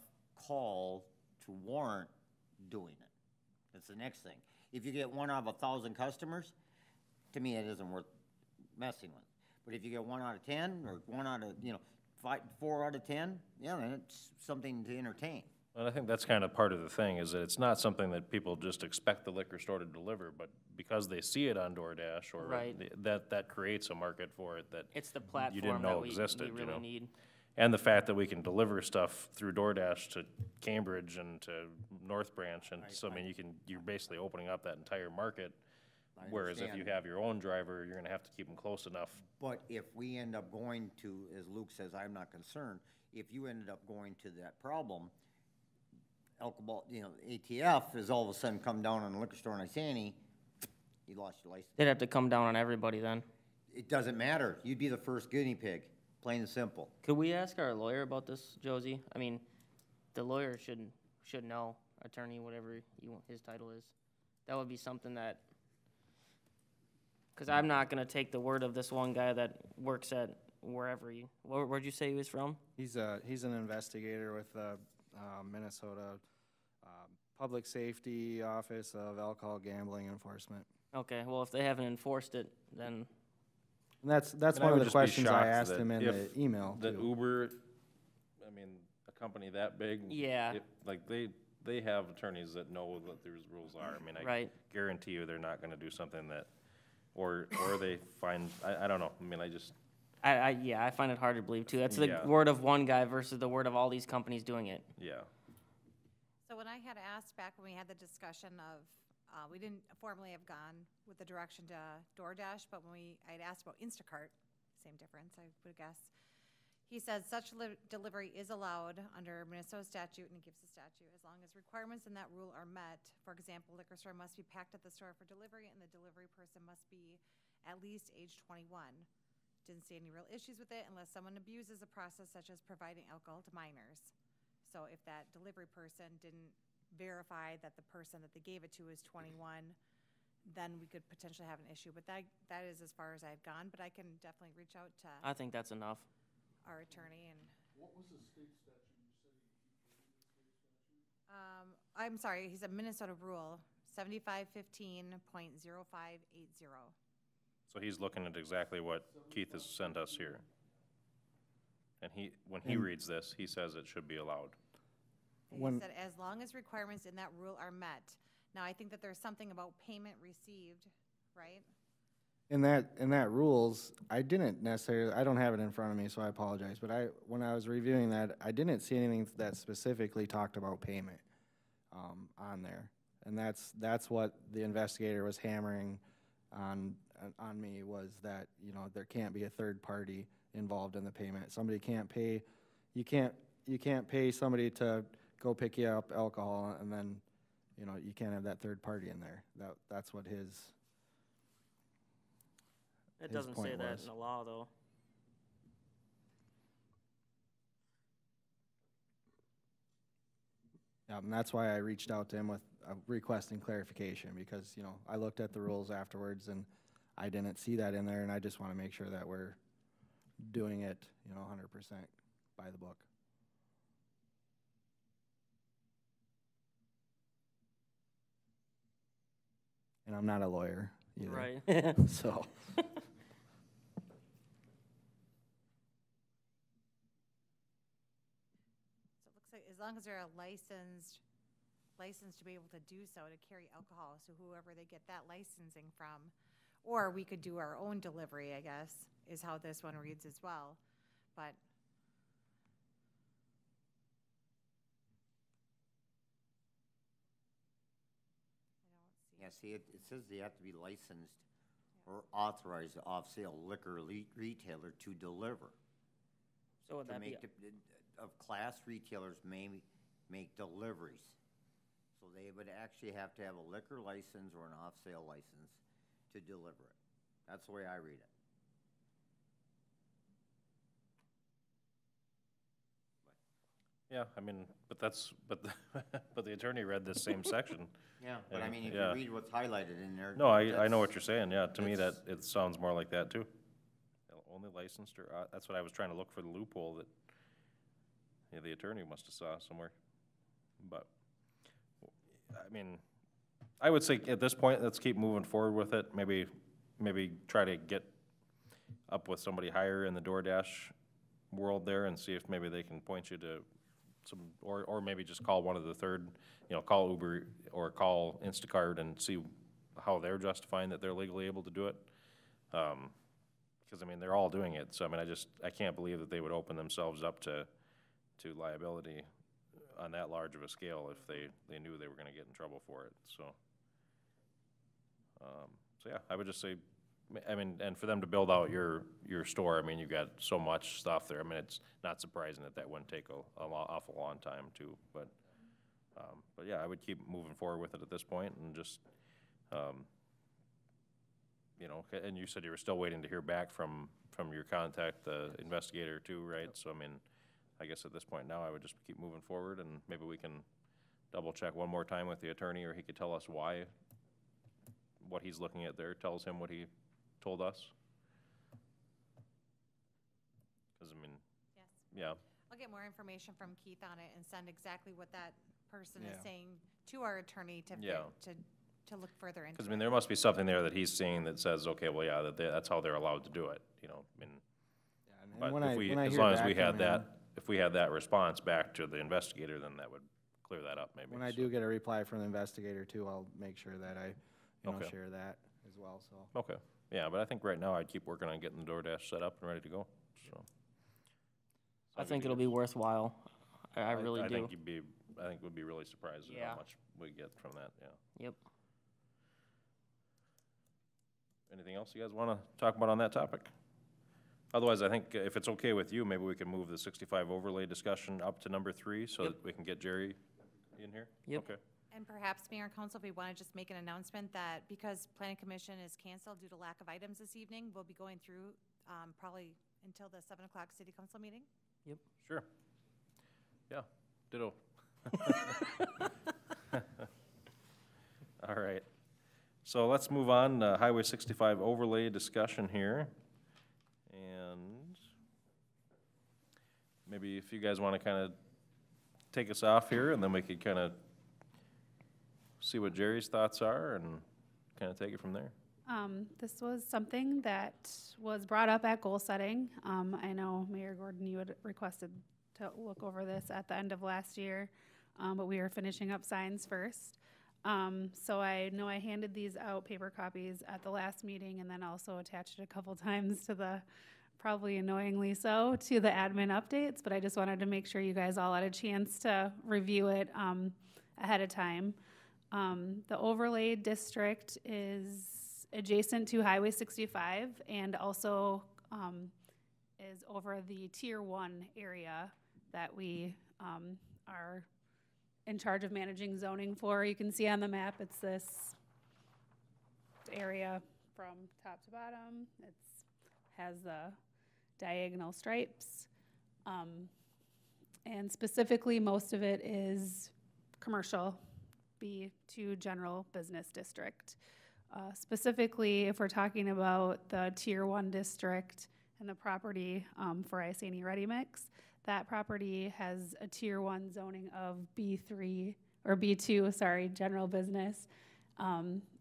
call to warrant doing it? That's the next thing. If you get 1 out of 1,000 customers, to me, it isn't worth messing with. But if you get 1 out of 10, or 1 out of, you know, 4 out of 10, yeah, then it's something to entertain. And I think that's kind of part of the thing, is that it's not something that people just expect the liquor store to deliver, but because they see it on DoorDash or Right. that creates a market for it that It's the you didn't platform know that we existed, you really know? need. And the fact that we can deliver stuff through DoorDash to Cambridge and to North Branch, and so, I mean, you're basically opening up that entire market. I Whereas if you understand. have your own driver, you're gonna have to keep them close enough. But if we end up going to, as Luke says, I'm not concerned, if you ended up going to that problem, alcohol, you know, ATF is all of a sudden come down on the liquor store in Isani, you lost your license. They'd have to come down on everybody then. It doesn't matter. You'd be the first guinea pig, plain and simple. Could we ask our lawyer about this, Josie? I mean, the lawyer should know, attorney, whatever his title is. That would be something that, because I'm not gonna take the word of this one guy that works at wherever where'd you say he was from? He's an investigator with the Minnesota Public Safety Office of Alcohol Gambling Enforcement. Okay, well, if they haven't enforced it, then, And that's And I one of would the just be questions I shocked asked that him in if the email That too. Uber, I mean, a company that big. Yeah. Like, they have attorneys that know what these rules are. I mean, I Right. guarantee you they're not gonna do something that, or they find, I don't know, I mean, yeah, I find it hard to believe too. That's the Yeah. word of one guy versus the word of all these companies doing it. yeah. So when I had asked back when we had the discussion of, we didn't formally have gone with the direction to DoorDash, but when I'd asked about Instacart, same difference, I would guess. He said such delivery is allowed under Minnesota statute, and he gives the statute, as long as requirements in that rule are met. For example, liquor store must be packed at the store for delivery, and the delivery person must be at least age 21. Didn't see any real issues with it unless someone abuses a process such as providing alcohol to minors. So if that delivery person didn't verify that the person that they gave it to is 21, then we could potentially have an issue. But that is as far as I've gone, but I can definitely reach out to I think that's enough. our attorney and, What was the state statute you said he gave the state statute? I'm sorry, he's a Minnesota rule, 7515.0580. So he's looking at exactly what Keith has sent us here. And when he reads this, he says it should be allowed. And he When- said, as long as requirements in that rule are met. Now, I think that there's something about payment received, right? In that rules, I didn't necessarily, I don't have it in front of me, so I apologize, but when I was reviewing that, I didn't see anything that specifically talked about payment, on there. And that's what the investigator was hammering on me, was that, you know, there can't be a third party involved in the payment. Somebody can't pay, you can't pay somebody to go pick you up alcohol, and then, you know, you can't have that third party in there. That's what his It His doesn't say point that was- in the law, though. Yeah, and that's why I reached out to him with requesting clarification, because, you know, I looked at the rules afterwards and I didn't see that in there, and I just want to make sure that we're doing it, you know, 100% by the book. And I'm not a lawyer either. Right. So, So it looks like as long as they're licensed to be able to do so, to carry alcohol, so whoever they get that licensing from, or we could do our own delivery, I guess, is how this one reads as well, but. I don't Yeah, see, it says they have to be licensed or authorized off-sale liquor retailer to deliver. So would To that be, make, of class retailers may make deliveries. So they would actually have to have a liquor license or an off-sale license to deliver it. That's the way I read it. Yeah, I mean, but but the attorney read this same section. Yeah, but I mean, if Yeah. you read what's highlighted in there. No, I know that's- what you're saying, yeah, to me that, that's- it sounds more like that too. Only licensed or, that's what I was trying to look for, the loophole that, yeah, the attorney must have saw somewhere. But, I mean, I would say at this point, let's keep moving forward with it, maybe try to get up with somebody higher in the DoorDash world there and see if maybe they can point you to some, or maybe just call one of the third, call Uber or call Instacart and see how they're justifying that they're legally able to do it. Because, I mean, they're all doing it, so, I mean, I can't believe that they would open themselves up to liability on that large of a scale if they knew they were gonna get in trouble for it, so. So, yeah, I would just say, I mean, and for them to build out your store, I mean, you've got so much stuff there, I mean, it's not surprising that wouldn't take an awful long time too, but yeah, I would keep moving forward with it at this point and just, and you said you were still waiting to hear back from your contact, the investigator too, right? So, I mean, I guess at this point now, I would just keep moving forward and maybe we can double check one more time with the attorney, or he could tell us why, what he's looking at there tells him what he told us. Because, I mean, Yes. yeah, I'll get more information from Keith on it and send exactly what that person is Yeah. saying to our attorney to, Yeah. to look further into because, I it. mean, there must be something there that he's seeing that says, okay, well, yeah, that's how they're allowed to do it, I mean, Yeah, and but when if I- we, when I as hear long as back we from had that, him- if we had that response back to the investigator, then that would clear that up maybe. When I so. do get a reply from the investigator too, I'll make sure that I, Okay. share that as well, so. Okay, yeah, but I think right now I'd keep working on getting the DoorDash set up and ready to go, so. I think it'll be worthwhile. I really I do. think we'd be really surprised at Yeah. how much we get from that, yeah. Yep. Anything else you guys wanna talk about on that topic? Otherwise, I think if it's okay with you, maybe we can move the 65 overlay discussion up to number 3 so Yep. that we can get Jerry in here? Yep. Okay, And perhaps, Mayor and Council, if we want to just make an announcement that because Planning Commission is canceled due to lack of items this evening, we'll be going through probably until the 7 o'clock city council meeting. sure. Yeah, ditto. All right, so let's move on, Highway 65 overlay discussion here. And maybe if you guys want to kind of take us off here, and then we could kind of see what Jerry's thoughts are and kind of take it from there. This was something that was brought up at goal setting. I know Mayor Gordon, you had requested to look over this at the end of last year, but we are finishing up signs first. So I know I handed these out, paper copies, at the last meeting, and then also attached it a couple times to the, probably annoyingly so, to the admin updates, but I just wanted to make sure you guys all had a chance to review it ahead of time. The overlay district is adjacent to Highway 65 and also is over the Tier 1 area that we are in charge of managing zoning for. You can see on the map, it's this area from top to bottom. It's has the diagonal stripes. And specifically, most of it is commercial, B2 general business district. Specifically, if we're talking about the Tier 1 district and the property for Isani Ready Mix, that property has a Tier 1 zoning of B3, or B2, sorry, general business,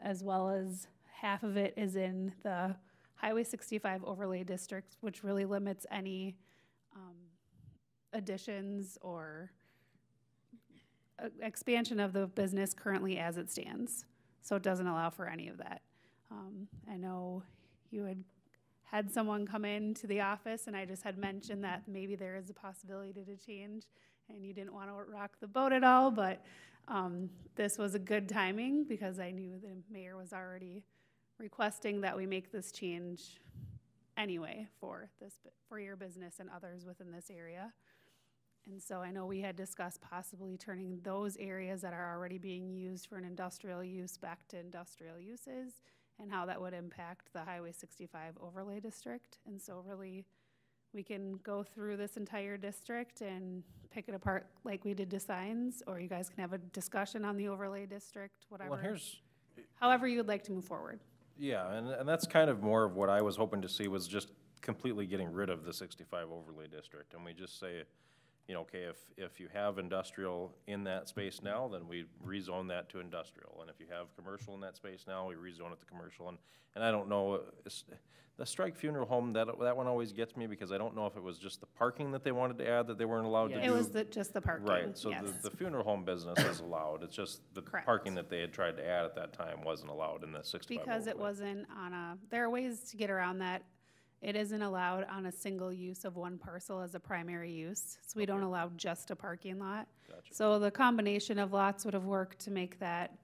as well as half of it is in the Highway 65 overlay district, which really limits any additions or expansion of the business currently as it stands. So it doesn't allow for any of that. I know you had had someone come into the office and I just had mentioned that maybe there is a possibility to change, and you didn't want to rock the boat at all, but this was a good timing because I knew the mayor was already requesting that we make this change anyway for your business and others within this area. And so I know we had discussed possibly turning those areas that are already being used for an industrial use back to industrial uses, and how that would impact the Highway 65 overlay district. And so really, we can go through this entire district and pick it apart like we did to signs, or you guys can have a discussion on the overlay district, whatever. Well, however you would like to move forward. yeah, and that's kind of more of what I was hoping to see, was just completely getting rid of the 65 overlay district. And we just say, you know, okay, if you have industrial in that space now, then we rezone that to industrial. And if you have commercial in that space now, we rezone it to commercial. And I don't know, the Strike Funeral Home, that one always gets me, because I don't know if it was just the parking that they wanted to add that they weren't allowed to do. It was just the parking. Right, so yes. the funeral home business is allowed. It's just the Correct. parking that they had tried to add at that time wasn't allowed in the 65 Because it overlay. wasn't there are ways to get around that. It isn't allowed on a single use of one parcel as a primary use, so we don't allow just a parking lot. Gotcha. So the combination of lots would have worked to make that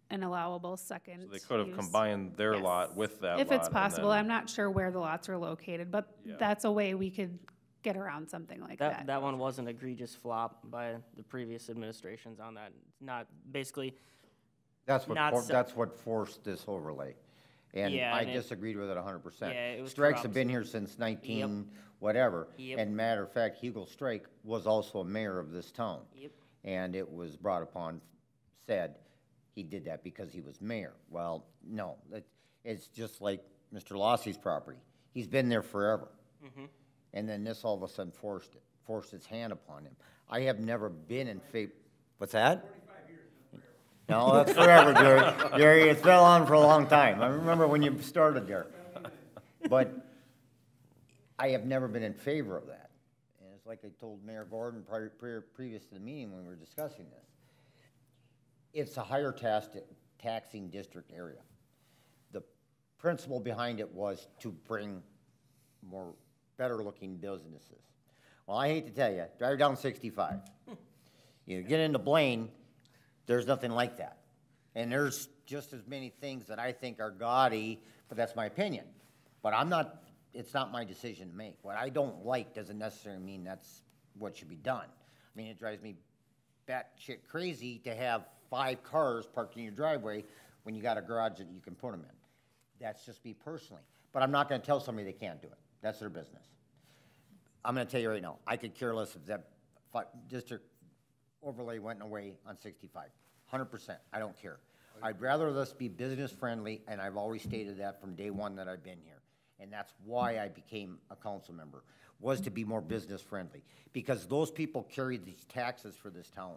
an allowable second So they could have use. combined their Yes. lot with that lot. If it's and possible, then- I'm not sure where the lots are located, but Yeah. that's a way we could get around something like that. That one was an egregious flop by the previous administrations on that. Not, basically, That's what, Not so- that's what forced this overlay. And Yeah, I and it- disagreed with it 100%. Yeah, it was Strikes have corrupt. been here since 19 whatever. Yep. And matter of fact, Hugo Strike was also a mayor of this town. Yep. And it was brought upon, said he did that because he was mayor. Well, no, it's just like Mr. Lossie's property. He's been there forever. Mm-hmm. And then this all of a sudden forced its hand upon him. I have never been in favor, what's that? No, that's forever, Jerry. Jerry, it's been on for a long time. I remember when you started there. But I have never been in favor of that. And it's like I told Mayor Gordon previous to the meeting when we were discussing this. It's a higher taxing district area. The principle behind it was to bring more better-looking businesses. Well, I hate to tell you, drive down 65. You get into Blaine, there's nothing like that. And there's just as many things that I think are gaudy, but that's my opinion. But it's not my decision to make. What I don't like doesn't necessarily mean that's what should be done. I mean, it drives me batshit crazy to have 5 cars parked in your driveway when you got a garage that you can put them in. That's just me personally. But I'm not gonna tell somebody they can't do it. That's their business. I'm gonna tell you right now, I could care less if that district overlay went away on 65. 100%, I don't care. I'd rather us be business friendly, and I've always stated that from day one that I've been here. And that's why I became a council member, was to be more business friendly. Because those people carry these taxes for this town.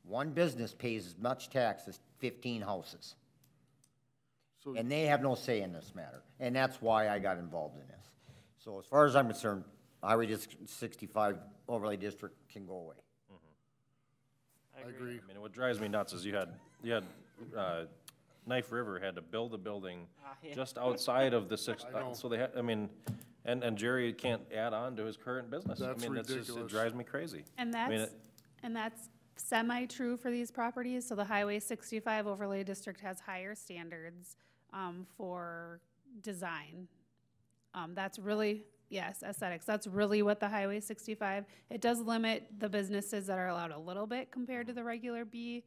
One business pays as much tax as 15 houses. So, And they have no say in this matter. And that's why I got involved in this. So as far as I'm concerned, Highway District 65 overlay district can go away. I agree. I mean, what drives me nuts is you had Knife River had to build a building yeah. just outside of the six, I know. so they had, I mean, and Jerry can't add on to his current business. That's I mean, just, it ridiculous. drives me crazy. And I mean, that's semi-true for these properties. So the Highway 65 overlay district has higher standards for design. That's really, yes, aesthetics. That's really what the Highway 65, it does limit the businesses that are allowed a little bit compared to the regular B2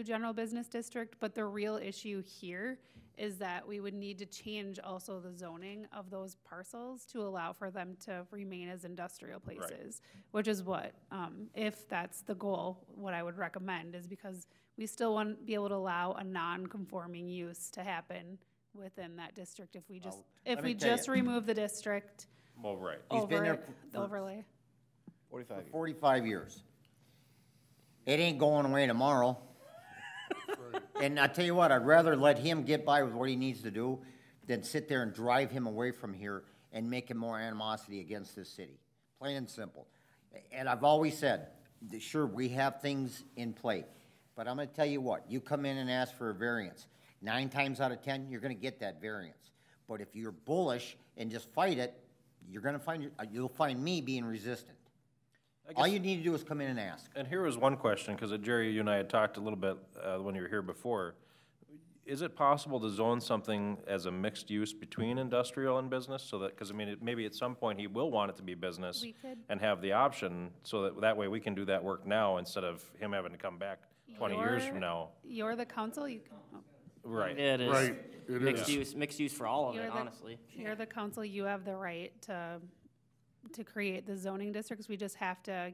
general business district. But the real issue here is that we would need to change also the zoning of those parcels to allow for them to remain as industrial places, which is what, if that's the goal, what I would recommend is because we still want to be able to allow a non-conforming use to happen within that district if we just, let me tell you. remove the district well, right. He's been over there it, the for- overlay. 45 years. It ain't going away tomorrow. And I tell you what, I'd rather let him get by with what he needs to do than sit there and drive him away from here and make him more animosity against this city. Plain and simple. And I've always said, that sure, we have things in play, but I'm gonna tell you what, you come in and ask for a variance, 9 times out of 10, you're gonna get that variance. But if you're bullish and just fight it, you're gonna find, you'll find me being resistant. All you need to do is come in and ask. And here was one question, because Jerry, you and I had talked a little bit when you were here before. Is it possible to zone something as a mixed use between industrial and business, so that, because I mean, maybe at some point he will want it to be business We could- and have the option, so that way we can do that work now instead of him having to come back 20 years from now. You're the council, you can, Right. It is. Right, it is. Mixed use for all of You're it, the- honestly. you're the council, you have the right to create the zoning districts. We just have to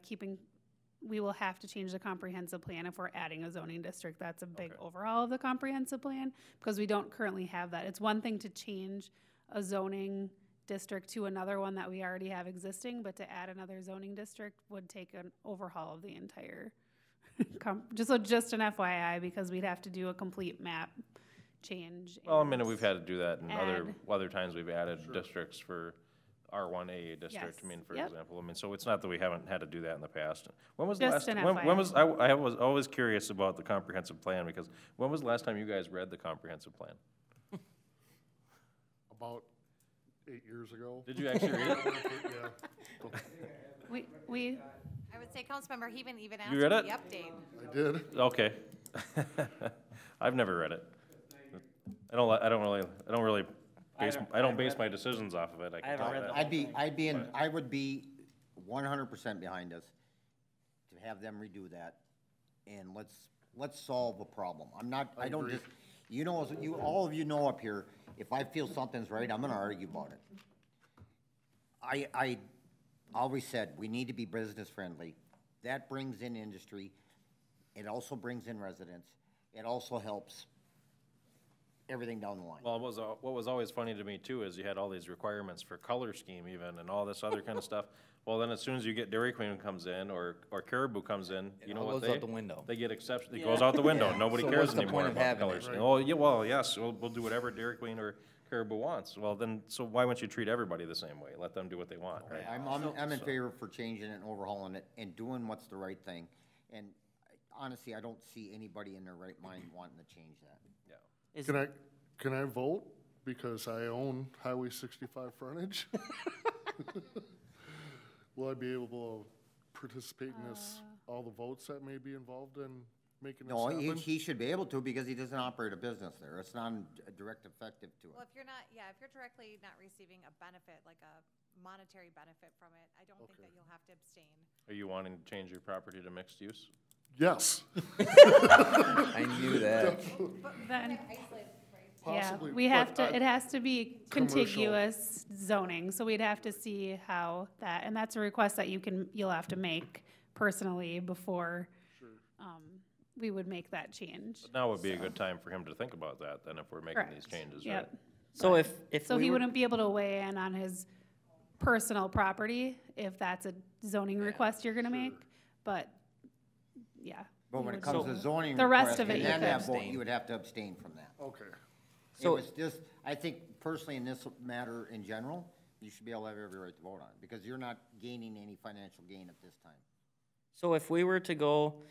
we will have to change the comprehensive plan if we're adding a zoning district. That's a big overhaul of the comprehensive plan, because we don't currently have that. It's one thing to change a zoning district to another one that we already have existing, but to add another zoning district would take an overhaul of the entire, just an FYI, because we'd have to do a complete map change. Well, I mean, and we've had to do that in add- other times we've added districts for R1A district, I Yes, mean, for yep. example. I mean, so it's not that we haven't had to do that in the past. When was Just the last, an when was, FYI. I was always curious about the comprehensive plan, because when was the last time you guys read the comprehensive plan? About 8 years ago. Did you actually read it? Yeah, We, I would say, Councilmember Heven even asked You for read the it? update. I did. Okay. I've never read it. I don't really base, I don't base my decisions off of it, I can haven't tell read you the that. I would be 100% behind us to have them redo that, and let's solve a problem. I don't agree. just, you know, all of you know up here, if I feel something's right, I'm gonna argue about it. I always said, we need to be business friendly. That brings in industry, it also brings in residents, it also helps everything down the line. Well, what was always funny to me too is you had all these requirements for color scheme even and all this other kind of stuff. Well, then as soon as you get Dairy Queen comes in or Caribou comes in, you know all what goes out the window. They get exception, it goes out the window. Nobody So cares what's the anymore point of about the having color it? scheme. Oh, yeah, well, yes, we'll do whatever Dairy Queen or Caribou wants. Well, then, so why wouldn't you treat everybody the same way? Let them do what they want, right? I'm in favor for changing it and overhauling it and doing what's the right thing. And honestly, I don't see anybody in their right mind wanting to change that. Is- Can I vote? Because I own Highway 65 frontage? Will I be able to participate in this, all the votes that may be involved in making this No, happen? he should be able to because he doesn't operate a business there. It's not a direct effective to Well, it. if you're not, if you're directly not receiving a benefit, like a monetary benefit from it, I don't think that you'll have to abstain. Are you wanting to change your property to mixed use? Yes. I knew that. then, yeah, Possibly, we have but to, it has to be Commercial. contiguous zoning, so we'd have to see how that, and that's a request that you'll have to make personally before, we would make that change. But now would be a good time for him to think about that, then, if we're making these Correct. changes, right? Yep. So if So we he were- wouldn't be able to weigh in on his personal property if that's a zoning request you're gonna make, but, yeah. But you when it would- comes to zoning the rest requests, of it and you then could that vote, abstain. you would have to abstain from that. Okay. It So- was just, I think personally in this matter in general, you should be able to have every right to vote on it because you're not gaining any financial gain at this time. So if we were to go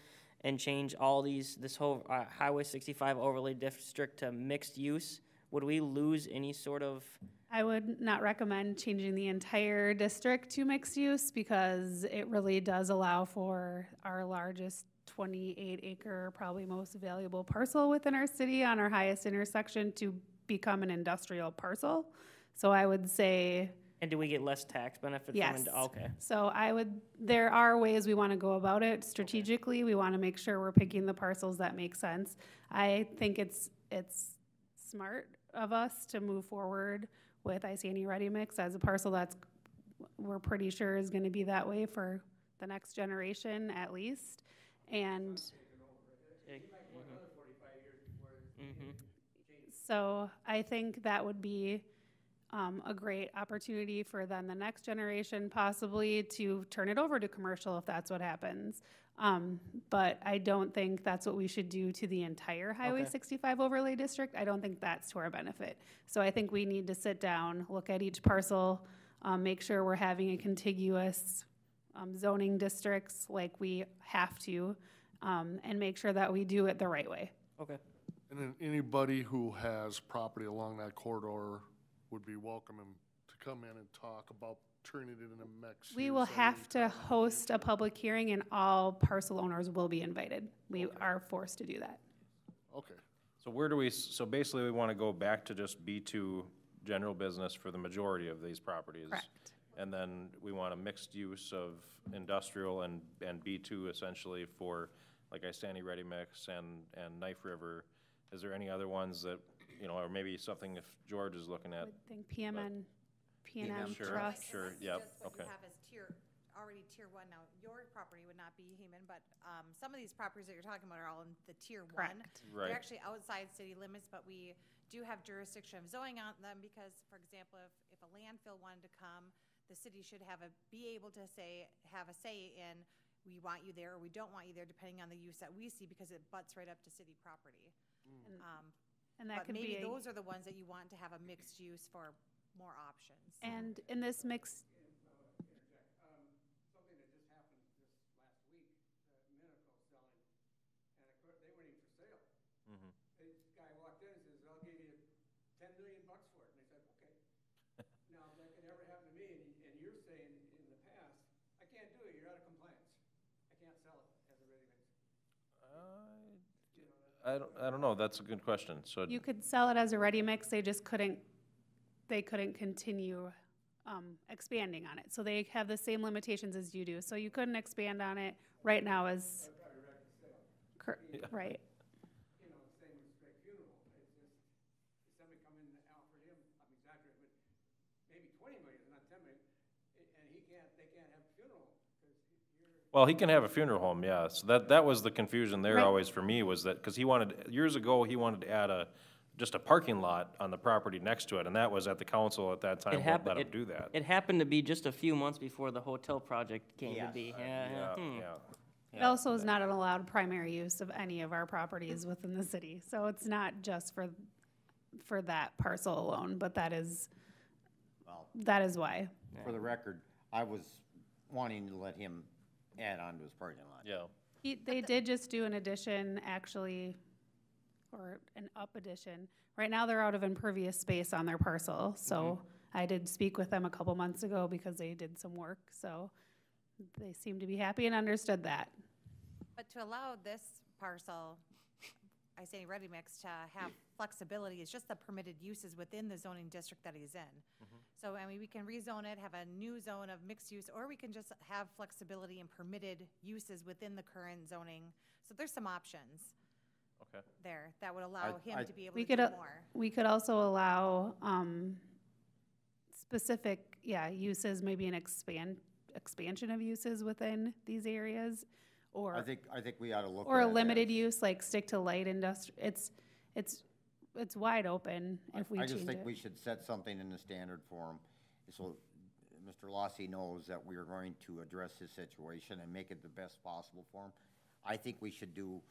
and change all this whole Highway 65 overlay district to mixed use, would we lose any sort of, I would not recommend changing the entire district to mixed use because it really does allow for our largest 28 acre, probably most valuable parcel within our city on our highest intersection to become an industrial parcel. So I would say, and do we get less tax benefit yes. from it? Okay. So there are ways we want to go about it strategically. We want to make sure we're picking the parcels that make sense. I think it's smart of us to move forward with Isani Ready Mix as a parcel we're pretty sure is going to be that way for the next generation at least. And so I think that would be a great opportunity for then the next generation possibly to turn it over to commercial if that's what happens. But I don't think that's what we should do to the entire Highway Okay. 65 overlay district. I don't think that's to our benefit. So I think we need to sit down, look at each parcel, make sure we're having a contiguous zoning districts like we have to, and make sure that we do it the right way. Okay. And then anybody who has property along that corridor would be welcome to come in and talk about turning it into mixed We use will at have any to time. host a public hearing and all parcel owners will be invited. We are forced to do that. Okay, So where do we, so basically we wanna go back to just B2 general business for the majority of these properties. Correct. And then we want a mixed use of industrial and B2 essentially for, like Istani Ready Mix and Knife River. Is there any other ones that, you know, or maybe something if George is looking I at? would think PMN Sure, Trust. sure, This is yep, just what okay. you have as already tier one now. Your property would not be Heman, but, some of these properties that you're talking about are all in the tier one. Correct. Right. They're actually outside city limits, but we do have jurisdiction of zoning on them because, for example, if a landfill wanted to come, the city should be able to have a say in, we want you there or we don't want you there, depending on the use that we see, because it butts right up to city property. And that But could be, maybe those are the ones that you want to have a mixed use for more options. and in this mix, Something that just happened this last week, Minico selling, and of course, they weren't even for sale. Mhm. This guy walked in and says, I'll give you 10 million bucks for it, and I said, okay. Now, if that could ever happen to me, and you're saying in the past, I can't do it, you're out of compliance. I can't sell it as a ready-mix. I don't know, that's a good question, so. you could sell it as a ready mix, they just couldn't continue expanding on it. So they have the same limitations as you do. So you couldn't expand on it right now as, right. You know, same with straight funeral, it's just, if somebody come in and offered him, I'm exaggerating, but maybe 20 million, not 10 million, and they can't have a funeral, because you're. Well, he can have a funeral home, yeah, so that was the confusion there Right. always for me, was that, cause years ago, he wanted to add just a parking lot on the property next to it, and that was at the council at that time, wouldn't let him do that. It happened to be just a few months before the hotel project came to Yes. be. Yeah. It also is not an allowed primary use of any of our properties within the city. So it's not just for that parcel alone, but that is Well, why. for the record, I was wanting to let him add on to his parking lot. Yeah, They did just do an addition, actually, or an up addition. Right now, they're out of impervious space on their parcel, so I did speak with them a couple months ago because they did some work, so they seem to be happy and understood that. But to allow this parcel, I say Ready Mix, to have flexibility is just the permitted uses within the zoning district that he's in. So, I mean, we can rezone it, have a new zone of mixed use, or we can just have flexibility and permitted uses within the current zoning. So there's some options okay. there that would allow him I- to be able We to could, do more. we could also allow, specific, uses, maybe an expansion of uses within these areas, or. I think we ought to look at Or a it limited as- use, like stick to light it's wide open if we I change just think it. we should set something in the standard form, so Mr. Lossie knows that we are going to address his situation and make it the best possible for him. I think we should do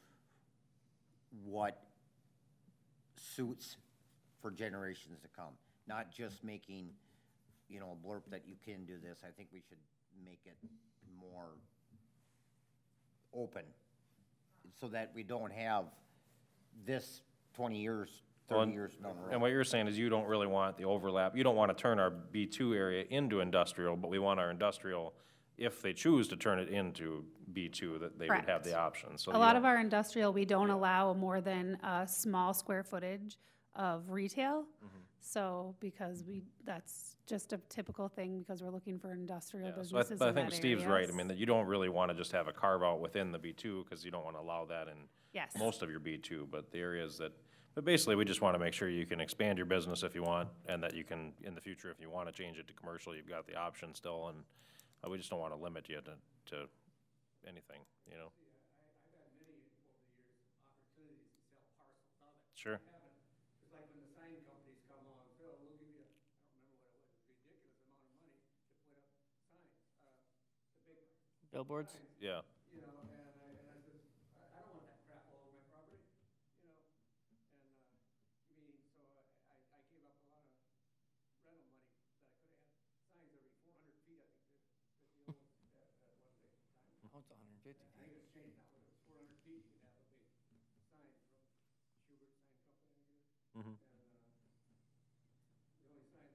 what suits for generations to come, not just making, a blurb that you can do this. I think we should make it more open, so that we don't have this 20 years, 30 years down the road. And what you're saying is you don't really want the overlap, you don't wanna turn our B2 area into industrial, but we want our industrial, if they choose to turn it into B2, that they would have Correct. the option, so. A you lot don't- of our industrial, we don't allow more than a small square footage of retail. Mm-hmm. So, because that's just a typical thing, because we're looking for industrial Yeah, so businesses in but I that think Steve's right, I area. mean, that you don't really wanna just have a carve out within the B2, cause you don't wanna allow that in Yes. most of your B2, but the areas that, but basically, we just wanna make sure you can expand your business if you want, and that you can, in the future, if you wanna change it to commercial, you've got the option still, and we just don't wanna limit you to anything, I've had many over the years opportunities to sell parcels of it. Sure. I haven't, it's like when the sign companies come along and say, oh, we'll give you, I don't remember what it was, ridiculous amount of money to put up signs, the big Billboards? signs, Yeah, and I said, I don't want that crap all over my property, so I gave up a lot of rental money that I could have had signs every 400 feet, I think, that the old, at one day time. Oh, it's 150 I think it's changed now, but it was 400 feet, you could have a big sign from Schubert Sign Company, I guess. Mhm. And, the only sign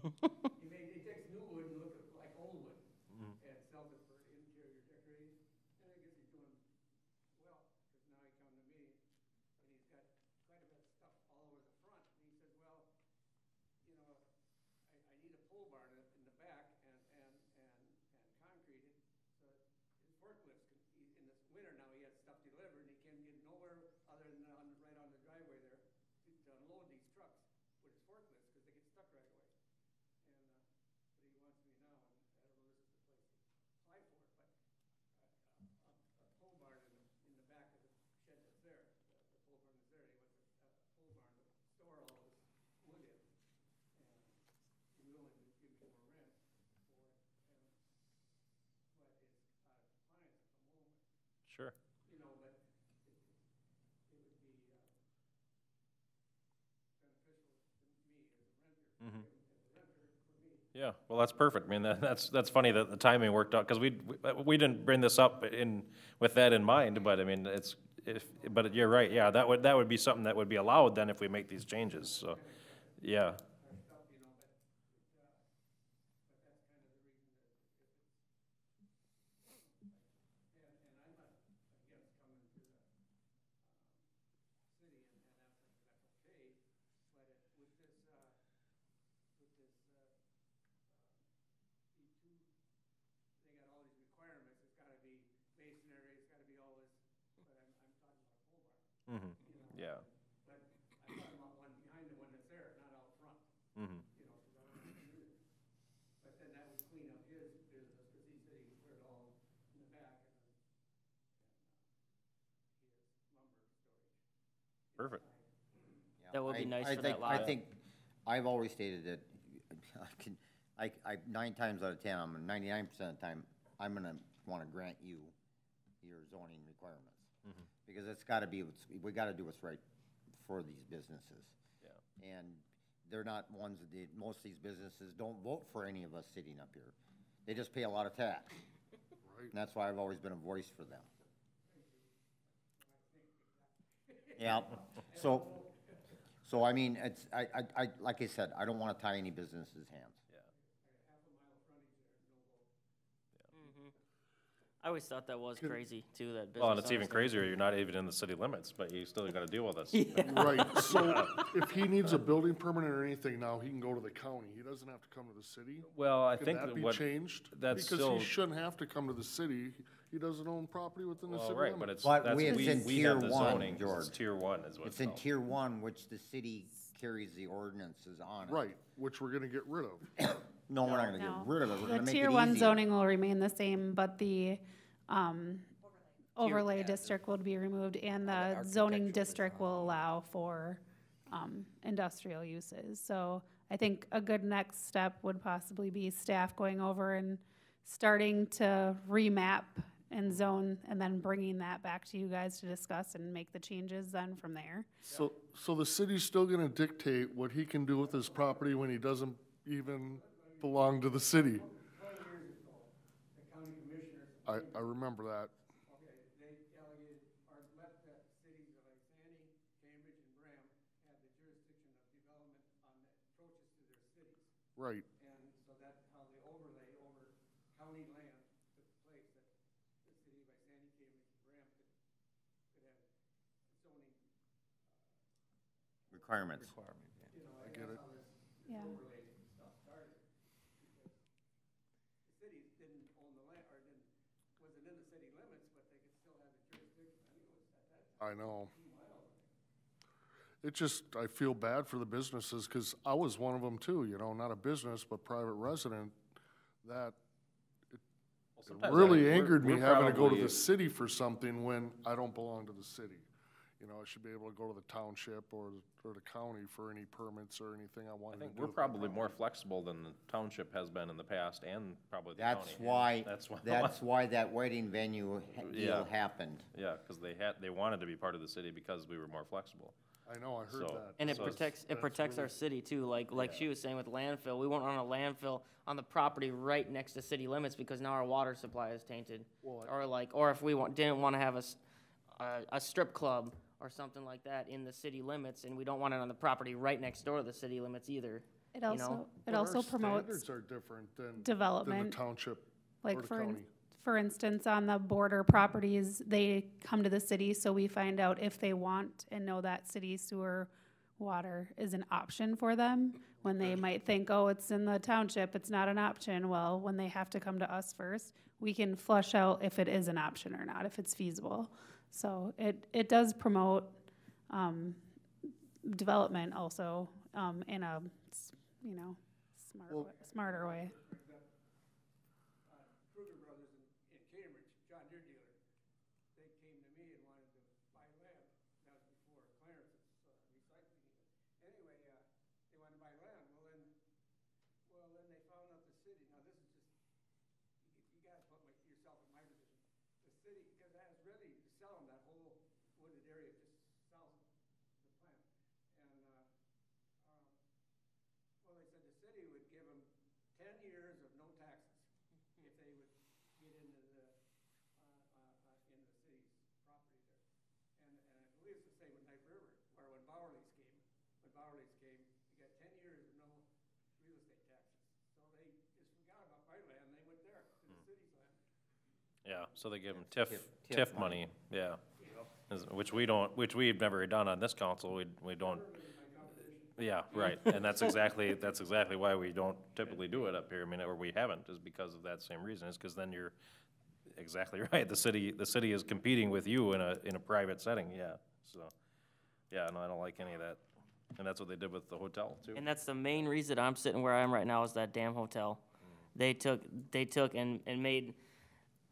He takes new wood and looks like old wood and sells it for interior decorating. And I guess he's doing well, because now he come to me and he's got quite a bit of stuff all over the front. And he says, well, you know, I need a pole barn in the back and concrete it. So his forklifts, in this winter now, he has stuff delivered and he can't get nowhere other than right on the driveway there to unload these trucks with his forklifts because they get stuck right away. And, but he wants me now, and I don't know if this is the place to apply for it, but a pole barn in the back of the shed that's there. The pole barn is there. He wants a pole barn to store all this wood in. And he's willing to give me more rent for it. But it's out of compliance at the moment. Sure. You know, but it would be beneficial to me as a renter, Mhm. as a renter for me. Yeah, well, that's perfect. I mean, that's funny that the timing worked out, because we didn't bring this up with that in mind, but I mean, but you're right, yeah, that would be something that would be allowed then if we make these changes, so, yeah. Our stuff, you know, but that's kind of the reason that and I'm not against coming to the city, and that's okay, but with this E2, they got all these requirements. It's got to be masonry, it's got to be all this, but I'm talking about a pole barn, Mhm. you know. Yeah. But I'm talking about one behind the one that's there, not out front. Mhm. You know, 'cause I don't want to do it. But then that would clean up his business, because he said he could put it all in the back and his lumber storage. Perfect. Yeah, That would be nice I for think- that lot. I think, I've always stated that I 9 times out of 10, 99% of the time, I'm gonna wanna grant you your zoning requirements. Mhm. Because it's gotta be, we gotta do what's right for these businesses. Yeah. And they're not ones most of these businesses don't vote for any of us sitting up here. They just pay a lot of tax. Right. And that's why I've always been a voice for them. Yeah, so I mean, it's, like I said, I don't wanna tie any businesses' hands. I always thought that was crazy too, that business. Well, and it's even owners don't- crazier, you're not even in the city limits, but you still gotta deal with this. Right, so if he needs a building permit or anything now, he can go to the county. He doesn't have to come to the city. Well, I Could think that that be what, changed? that's Because still- he shouldn't have to come to the city. He doesn't own property within the well, city right, but limits. it's, But that's, it's in we tier have the one, zoning, 'cause it's George. tier one is what It's in called. tier 1, which the city carries the ordinances on it. Right, which we're gonna get rid of. No, we're not gonna No. get rid of it, we're The gonna make it tier one easier. zoning will remain the same, but the, overlay district would be removed, and the zoning district will allow for, industrial uses. So I think a good next step would possibly be staff going over and starting to remap and zone, and then bringing that back to you guys to discuss and make the changes then from there. So the city's still gonna dictate what he can do with his property when he doesn't even belong to the city. 20 years ago, the county commissioners, I remember that. okay, they delegated, or let the cities of Isani, Cambridge, and Graham have the jurisdiction of development on the approaches to their cities. Right, And so that's how the overlay over county land took place, that the city of Isani, Cambridge, and Graham could have zoning, Requirements. you know, I and get that's it. how this Yeah. overlay stuff started. Because the cities didn't own the land, or wasn't in the city limits, but they could still have the jurisdiction. I think it was at that time, I know. 2 miles. It just, I feel bad for the businesses, cause I was one of them too, you know, not a business, but private resident, that Well, it sometimes really we're- angered me we're having to go to probably- the city for something when I don't belong to the city. You know, I should be able to go to the township or the county for any permits or anything I I wanted to do. think we're with my probably more property. flexible than the township has been in the past, and probably the county. That's why, That's why. that's why that wedding venue Yeah. deal happened. Yeah, because they wanted to be part of the city because we were more flexible. I know, I heard So- that. And it So it's- protects our city too, like she was saying with landfill, we won't run a landfill on the property right next to city limits, because now our water supply is tainted. Well, Or if we didn't wanna have a strip club or something like that in the city limits, and we don't want it on the property right next door to the city limits either. It you know? also, But it also our promotes standards are different than the development. township or Like the for, county. for instance, on the border properties, they come to the city, so we find out if they want and know that city sewer water is an option for them. When they might think, oh, it's in the township, it's not an option. Well, when they have to come to us first, we can flush out if it is an option or not, if it's feasible. So it does promote, development also, in a, you know, smarter way. Kruger Brothers in Cambridge, John Deere dealer, they came to me and wanted to buy land. That was before Clarence's recycling unit. Anyway, they wanted to buy land. Well, then they found out the city. Now this is just, you gotta put yourself in my position. The city, because I was ready to sell them that whole wooded area just south of the plant. And, well, they said the city would give them 10 years of no taxes if they would get into the city's property there. And I believe it's the same with Knife River, where when Bowerly's came, you got 10 years of no real estate taxes. So they just forgot about my land, and they went there to the city's land. Yeah, so they give them TIF money, yeah. Which we've never done on this council, we don't. Yeah, right, and that's exactly why we don't typically do it up here, I mean, or we haven't, is because of that same reason, is because then you're exactly right, the city is competing with you in a private setting, yeah, so. Yeah, no, I don't like any of that, and that's what they did with the hotel, too. And that's the main reason I'm sitting where I am right now is that damn hotel. They took and made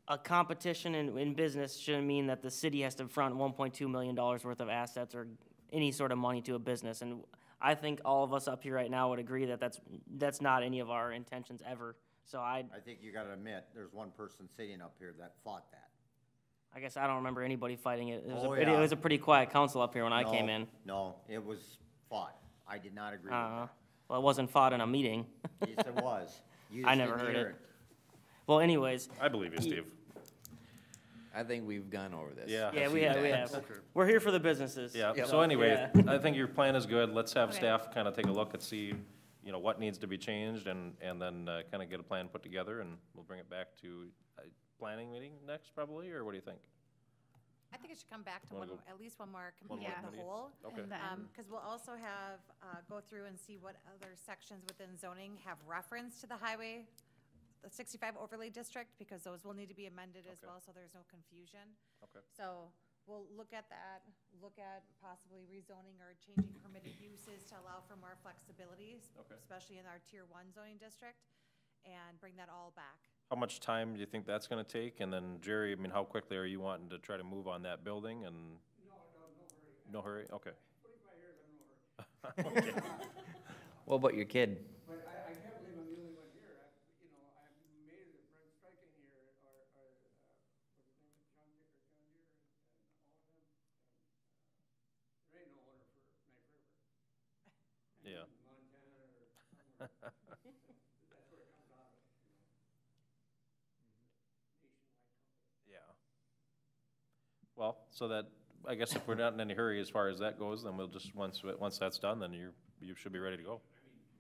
a competition in business shouldn't mean that the city has to front $1.2 million worth of assets or any sort of money to a business. And I think all of us up here right now would agree that that's not any of our intentions ever. So I think you gotta admit, there's one person sitting up here that fought that. I guess I don't remember anybody fighting it. It was, Oh, it yeah. was a pretty quiet council up here when I came in. No, it was fought. I did not agree with that. Well, it wasn't fought in a meeting. Yes, it was. You I just never didn't heard hear it. Well, anyways, I believe you, Steve. I think we've gone over this. Yeah. yeah, we have. We're here for the businesses. Yeah, So, so anyway, yeah. I think your plan is good, let's have Okay. staff kind of take a look and see, you know, what needs to be changed, and then kind of get a plan put together, and we'll bring it back to a planning meeting next, probably, or what do you think? I think it should come back to Wanna go- at least one more One committee more of the committee? whole. Okay. And then, Because we'll also have, go through and see what other sections within zoning have reference to the highway, the 65 overlay district, because those will need to be amended as Okay. well, so there's no confusion. Okay. So we'll look at that, look at possibly rezoning or changing permitted uses to allow for more flexibility, Okay. especially in our tier 1 zoning district, and bring that all back. How much time do you think that's gonna take? And then Jerry, I mean, how quickly are you wanting to try to move on that building, and? No hurry, okay. 45 years, I'm in no hurry. What about your kid? But I can't believe I'm the only one here. I'm amazed at Brent Striking here, or what's his name, John Deere, and all of them. And, there ain't no owner for Knife River. Yeah. Montana or somewhere. That's where it comes out of, nationwide company. Yeah. Well, so that, I guess if we're not in any hurry as far as that goes, then we'll just, once that's done, then you should be ready to go.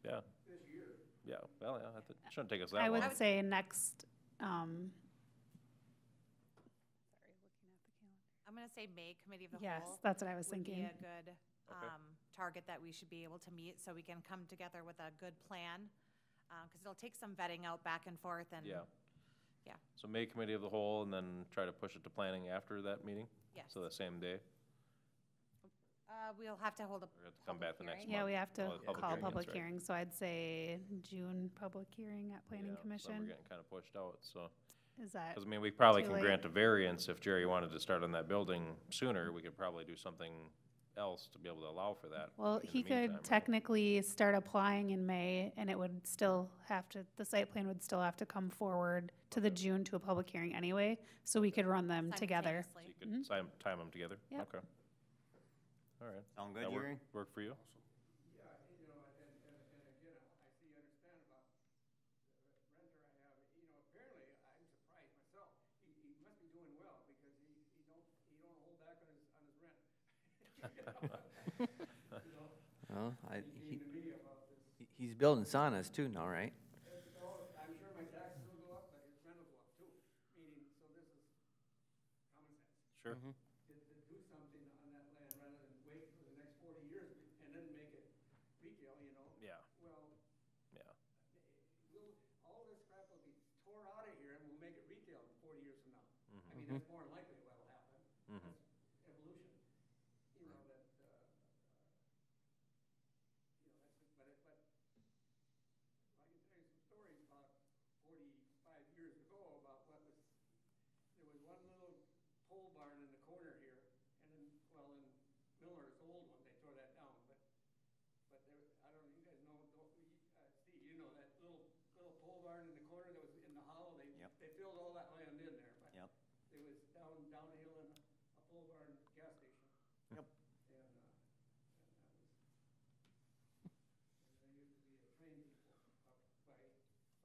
Yeah. This year. Yeah, well, yeah, it shouldn't take us that I long. would say next, I'm gonna say May Committee of the yes, Whole. that's what I was Would be thinking. a good, target that we should be able to meet, so we can come together with a good plan. Cause it'll take some vetting out back and forth and. Yeah. Yeah. So May committee of the whole, and then try to push it to planning after that meeting? Yes. So the same day? We'll have to hold a. Or have to come back the next hearing. Yeah, month? we have to Oh, the public call hearing, that's public right. hearing, so I'd say June public hearing at Yeah, planning so commission. we're getting kind of pushed out, so. Is that, Because, I mean, we probably too can late? grant a variance if Jerry wanted to start on that building sooner. We could probably do something else to be able to allow for that. well, in the he meantime, could right? technically start applying in May, and it would still have to, the site plan would still have to come forward to the June to a public hearing anyway, so we could run them together. So Simultaneously. you could time them together? Yep. Okay. All right. Sound good, That Jerry? work for you? Yeah, and again, I see, understand about the renter I have, apparently, I'm surprised myself. He must be doing well, because he don't hold back on his rent. Well, He came to me about this. He's building saunas too now, right? I'm sure my taxes will go up, but his rent will go up too, meaning, so this is common sense. Sure. To do something on that land rather than wait for the next 40 years and then make it retail, you know? Yeah. Well, Yeah. all this crap will be tore out of here and we'll make it retail 40 years from now. Mm-hmm. I mean, that's more than likely what'll happen. Mhm. That's evolution. You know, that, you know, that's, but I can tell you some stories about 45 years ago about what was, there was one little pole barn in the corner here, and then, well, in Miller's old one, they tore that down, but there, I don't know, you guys know, Steve, you know that little pole barn in the corner that was in the hollow, Yep. they filled all that land in there, but Yep. it was downhill and a pole barn gas station. Yep. And that was, and there used to be a train depot up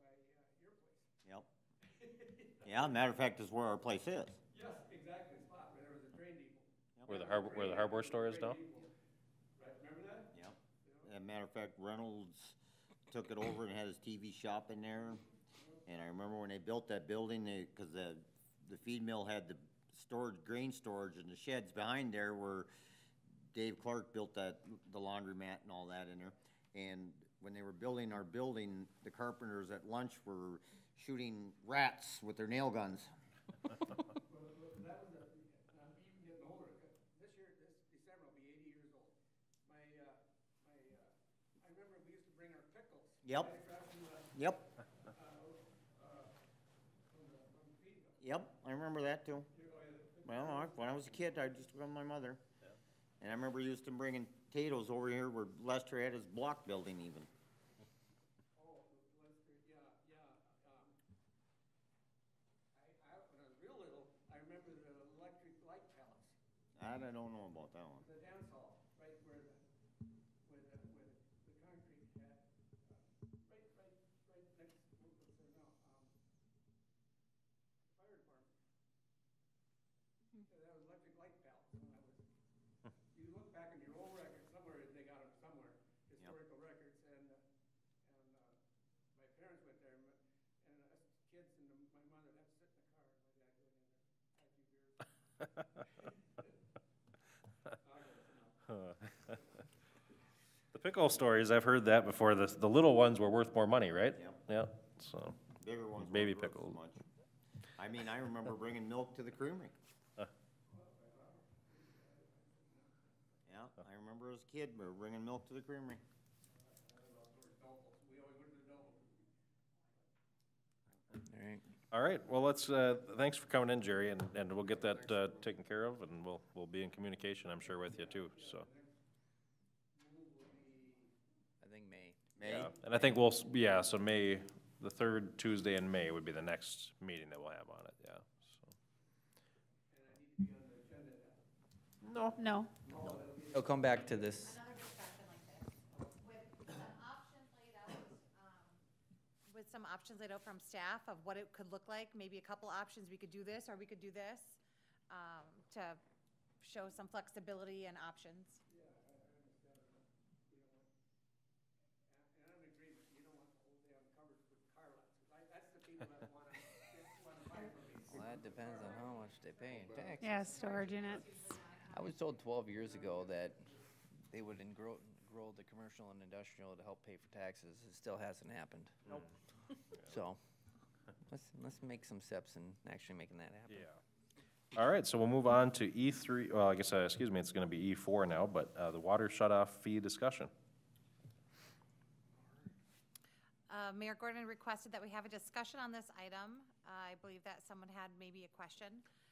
by your place. Yep. Yeah, matter of fact, is where our place is. Yes, exactly, spot where there was a train depot. Where the hardware store is now? Right, remember that? Yep. As a matter of fact, Reynolds took it over and had his TV shop in there. And I remember when they built that building, cause the feed mill had the storage, grain storage, and the sheds behind there where Dave Clark built the laundromat and all that in there. And when they were building our building, the carpenters at lunch were shooting rats with their nail guns. Well, that was I'm even getting older. This December I'll be 80 years old. I remember we used to bring our pickles. Yep. Right across from the, Yep, from the feed mill. yep, I remember that too. Well, when I was a kid, I just with my mother. And I remember used to bringing potatoes over here where Lester had his block building even. Oh, Lester, yeah. When I was real little, I remember the electric light pallets. I don't know about that one. The dance hall, right where the concrete had, right next, what's there now? Fire department. Yeah, that was electric light pallets when I was, you look back in your old records, somewhere, they got them somewhere, historical records, and my parents went there, and us kids and my mother, had to sit in the car, and my dad going in there, had a few beers. The pickle stories, I've heard that before. The little ones were worth more money, right? Yep. Yeah, so, Bigger ones. Baby weren't worth as pickles. much. I mean, I remember bringing milk to the creamery. Yeah, I remember as a kid, we were bringing milk to the creamery. We always went to the double. All right. all right, well, let's, thanks for coming in, Jerry, and we'll get that, taken care of, and we'll be in communication, I'm sure, with you too, so. I think May. May? Yeah, and I think so May, the third Tuesday in May would be the next meeting that we'll have on it, yeah, so. No. No. He'll come back to this. Another discussion like this, with some options laid out from staff of what it could look like, maybe a couple options, we could do this, or we could do this, to show some flexibility and options. Yeah, I understand it, but you don't want, and I'm in agreement, you don't want the whole damn covered with car lots. That's the people that wanna buy from me. Well, that depends on how much they pay in taxes. Yeah, storage units. I was told 12 years ago that they would grow the commercial and industrial to help pay for taxes. It still hasn't happened. Nope. So, let's make some steps in actually making that happen. Yeah. All right, so we'll move on to E3, well, I guess, excuse me, it's gonna be E4 now, but, the water shut-off fee discussion. Mayor Gordon requested that we have a discussion on this item. I believe that someone had maybe a question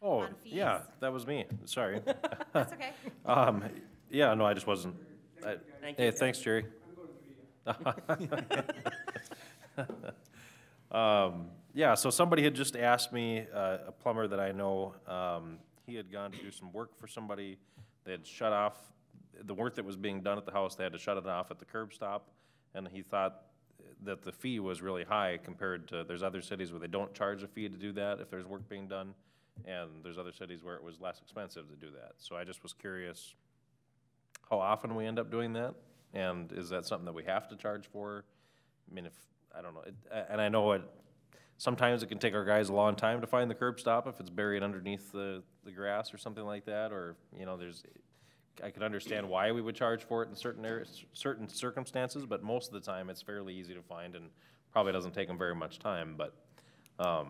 Oh, on fees. yeah, that was me, sorry. That's okay. Yeah, no, I just wasn't, hey, thanks, Jerry. Yeah, so somebody had just asked me, a plumber that I know, he had gone to do some work for somebody. They had shut off, the work that was being done at the house, they had to shut it off at the curb stop. And he thought that the fee was really high compared to, there's other cities where they don't charge a fee to do that if there's work being done. And there's other cities where it was less expensive to do that. So I just was curious how often we end up doing that. And is that something that we have to charge for? I mean, I don't know, and I know sometimes it can take our guys a long time to find the curb stop if it's buried underneath the grass or something like that, or, you know, I could understand why we would charge for it in certain areas, certain circumstances, but most of the time it's fairly easy to find and probably doesn't take them very much time, but, I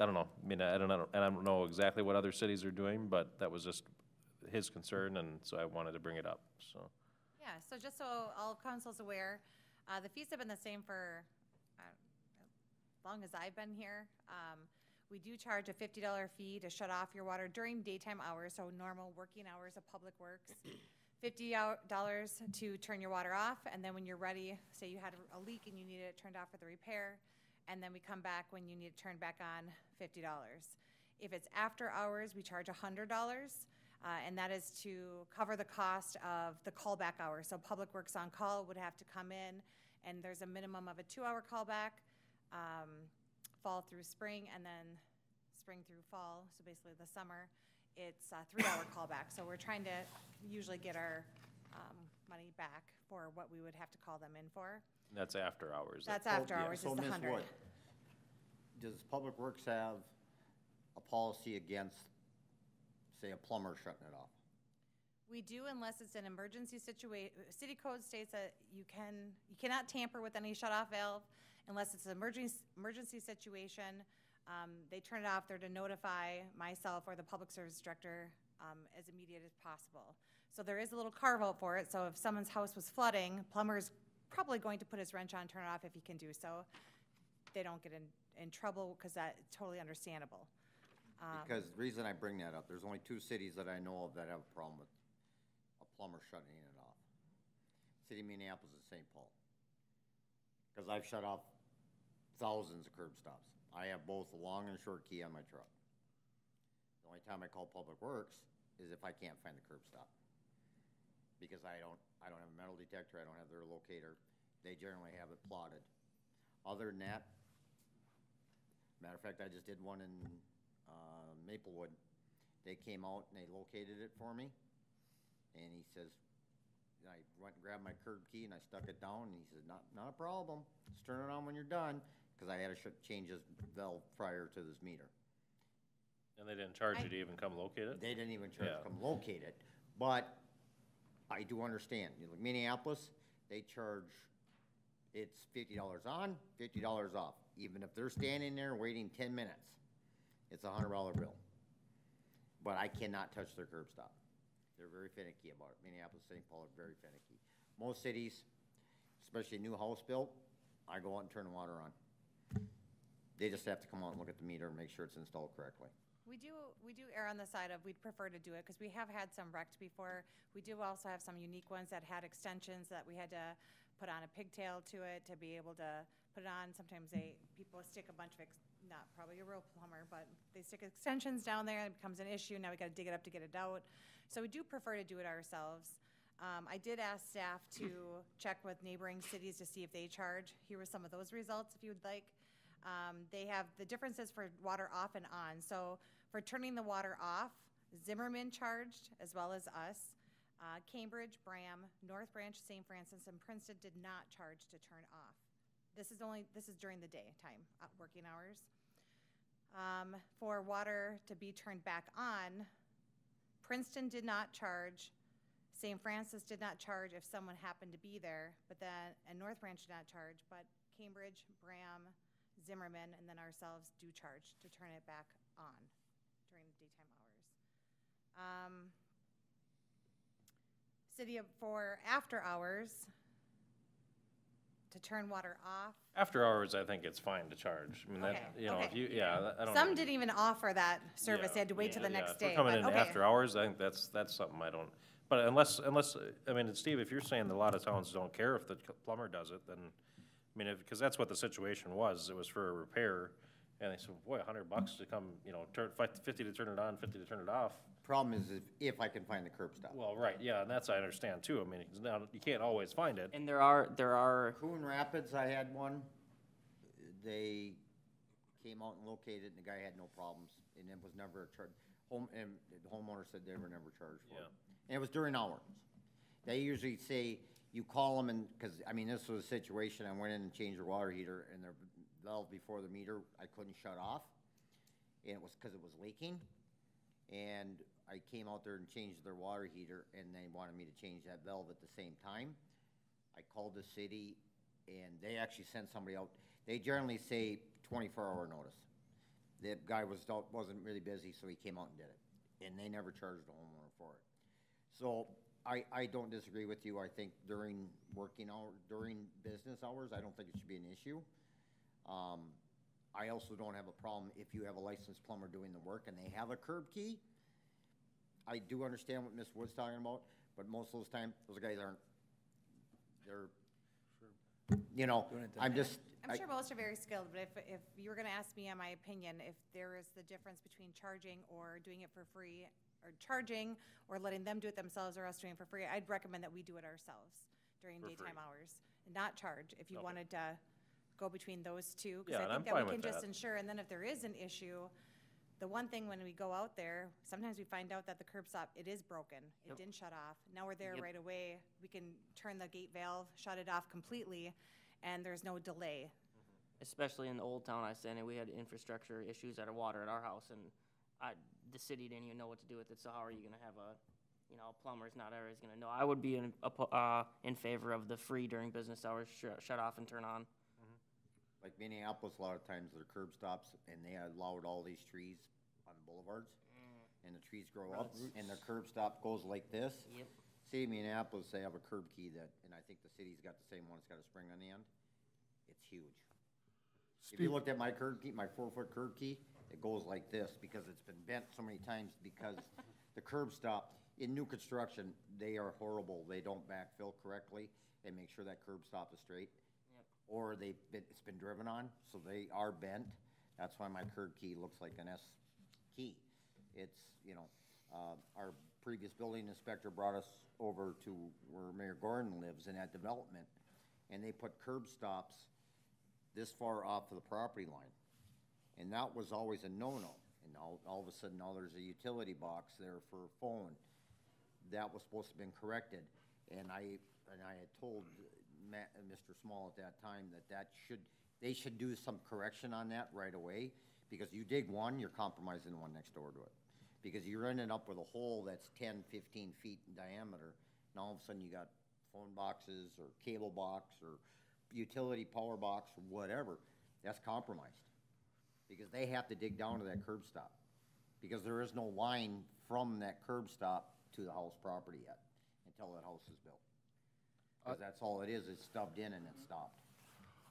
don't know, I mean, I don't know exactly what other cities are doing, but that was just his concern, and so I wanted to bring it up, so. Yeah, so just so all council's aware, the fees have been the same for, as long as I've been here. We do charge a $50 fee to shut off your water during daytime hours, so normal working hours of Public Works. $50 to turn your water off, and then when you're ready, say you had a leak and you needed it turned off for the repair, and then we come back when you need it turned back on, $50. If it's after hours, we charge $100, and that is to cover the cost of the callback hour. So Public Works on call would have to come in, and there's a minimum of a 2-hour callback, fall through spring, and then spring through fall, so basically the summer, it's a 3-hour callback. So we're trying to usually get our money back for what we would have to call them in for. That's after hours. That's after hours, So is the Ms. 100. Wood, does Public Works have a policy against, say, a plumber shutting it off? We do, unless it's an emergency situation. City code states that you cannot tamper with any shut-off valve unless it's an emergency situation. They turn it off. They're to notify myself or the public service director as immediate as possible. So there is a little carve-out for it. So if someone's house was flooding, plumber's probably going to put his wrench on, turn it off if he can do so. They don't get in trouble, because that's totally understandable. Because the reason I bring that up, there's only 2 cities that I know of that have a problem with a plumber shutting it off. City of Minneapolis and St. Paul. Because I've shut off thousands of curb stops. I have both a long and short key on my truck. The only time I call Public Works is if I can't find the curb stop. Because I don't have a metal detector, I don't have their locator. They generally have it plotted. Other than that, matter of fact, I just did one in Maplewood. They came out and they located it for me. And he says, I went and grabbed my curb key and I stuck it down, and he says, not a problem. Just turn it on when you're done, because I had to change this valve prior to this meter. And they didn't charge you to even come locate it? They didn't even charge Yeah. to come locate it, but I do understand. You know, Minneapolis, they charge, it's $50 on, $50 off. Even if they're standing there waiting 10 minutes, it's a $100 bill. But I cannot touch their curb stop. They're very finicky about it. Minneapolis, St. Paul are very finicky. Most cities, especially a new house built, I go out and turn the water on. They just have to come out and look at the meter and make sure it's installed correctly. We do err on the side of we'd prefer to do it, because we have had some wrecked before. We do also have some unique ones that had extensions that we had to put on a pigtail to it to be able to put it on. Sometimes people stick a bunch of, not probably a real plumber, but they stick extensions down there and it becomes an issue. Now we gotta dig it up to get it out. So we do prefer to do it ourselves. I did ask staff to check with neighboring cities to see if they charge. Here were some of those results if you would like. They have the differences for water off and on. So for turning the water off, Zimmerman charged as well as us. Cambridge, Bram, North Branch, St. Francis, and Princeton did not charge to turn off. This is during the daytime, working hours. For water to be turned back on, Princeton did not charge. St. Francis did not charge if someone happened to be there, and North Branch did not charge, but Cambridge, Bram, Zimmerman, and then ourselves do charge to turn it back on during the daytime hours. For after hours, to turn water off. After hours, I think it's fine to charge. I mean, that, Okay, you know, okay. if you, yeah, I don't. Some know. didn't even offer that service. They had to wait till the Yeah, next if we're day. coming but in okay. after hours, I think that's something I don't, but unless, I mean, Steve, if you're saying that a lot of towns don't care if the plumber does it, then, I mean, because that's what the situation was. It was for a repair, and they said, boy, $100 to come, you know, 50 to turn it on, 50 to turn it off. Problem is if I can find the curb stop. Well, right, yeah, and that's, I understand too. I mean, 'cause now, you can't always find it. And there are, Coon Rapids, I had one. They came out and located, and the guy had no problems, and it was never a charge. And the homeowner said they were never charged for it. Yeah. And it was during hours. They usually say you call them and, cause, I mean, this was a situation, I went in and changed their water heater, and their valve before the meter, I couldn't shut off. And it was cause it was leaking, and I came out there and changed their water heater, and they wanted me to change that valve at the same time. I called the city, and they actually sent somebody out. They generally say 24-hour notice. The guy wasn't really busy, so he came out and did it, and they never charged the homeowner for it. So I don't disagree with you. I think during during business hours, I don't think it should be an issue. I also don't have a problem if you have a licensed plumber doing the work and they have a curb key. I do understand what Ms. Wood's talking about, but most of those times, those guys aren't, they're, you know, I'm just. I'm sure most are very skilled, but if you were gonna ask me on my opinion, if there is the difference between charging or doing it for free, or charging, or letting them do it themselves, or us doing it for free, I'd recommend that we do it ourselves during daytime hours, and not charge, if you wanted to go between those two. Yeah, and I'm Because I fine think that we with can just that. ensure, and then if there is an issue, the one thing when we go out there, sometimes we find out that the curb stop, it is broken. It didn't shut off. Now we're there right away. We can turn the gate valve, shut it off completely, and there's no delay. Especially in the old town I was saying, we had infrastructure issues at our water at our house, and the city didn't even know what to do with it, so how are you gonna have plumber's not always gonna know. I would be in favor of the free during business hours, shut off and turn on. Like Minneapolis, a lot of times their curb stops, and they allowed all these trees on boulevards, and the trees grow up, and their curb stop goes like this. Yep. City of Minneapolis, they have a curb key that, and I think the city's got the same one, it's got a spring on the end. It's huge. If you looked at my curb key, my 4-foot curb key, it goes like this, because it's been bent so many times, because the curb stop, in new construction, they are horrible. They don't backfill correctly and make sure that curb stop is straight. Or it's been driven on, so they are bent. That's why my curb key looks like an S key. It's, our previous building inspector brought us over to where Mayor Gordon lives in that development, and they put curb stops this far off of the property line. And that was always a no-no. And all of a sudden, now there's a utility box there for a phone. That was supposed to have been corrected. And I had told Mr. Small at that time that they should do some correction on that right away, because you dig one, you're compromising the one next door to it. Because you're ending up with a hole that's 10, 15 feet in diameter, and all of a sudden you got phone boxes or cable box or utility power box or whatever. That's compromised, because they have to dig down to that curb stop, because there is no line from that curb stop to the house property yet until that house is built. Because that's all it is, it's stubbed in and it's stopped.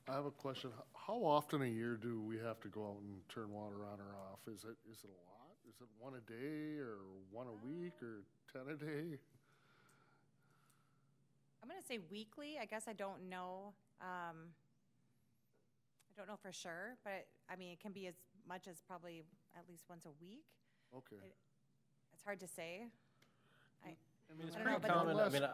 I have a question. How often a year do we have to go out and turn water on or off? Is it a lot? Is it one a day, or one a week, or 10 a day? I'm gonna say weekly. I guess I don't know. I don't know for sure, but I mean, it can be as much as probably at least once a week. Okay. It's hard to say. I mean, it's I don't know, pretty but common.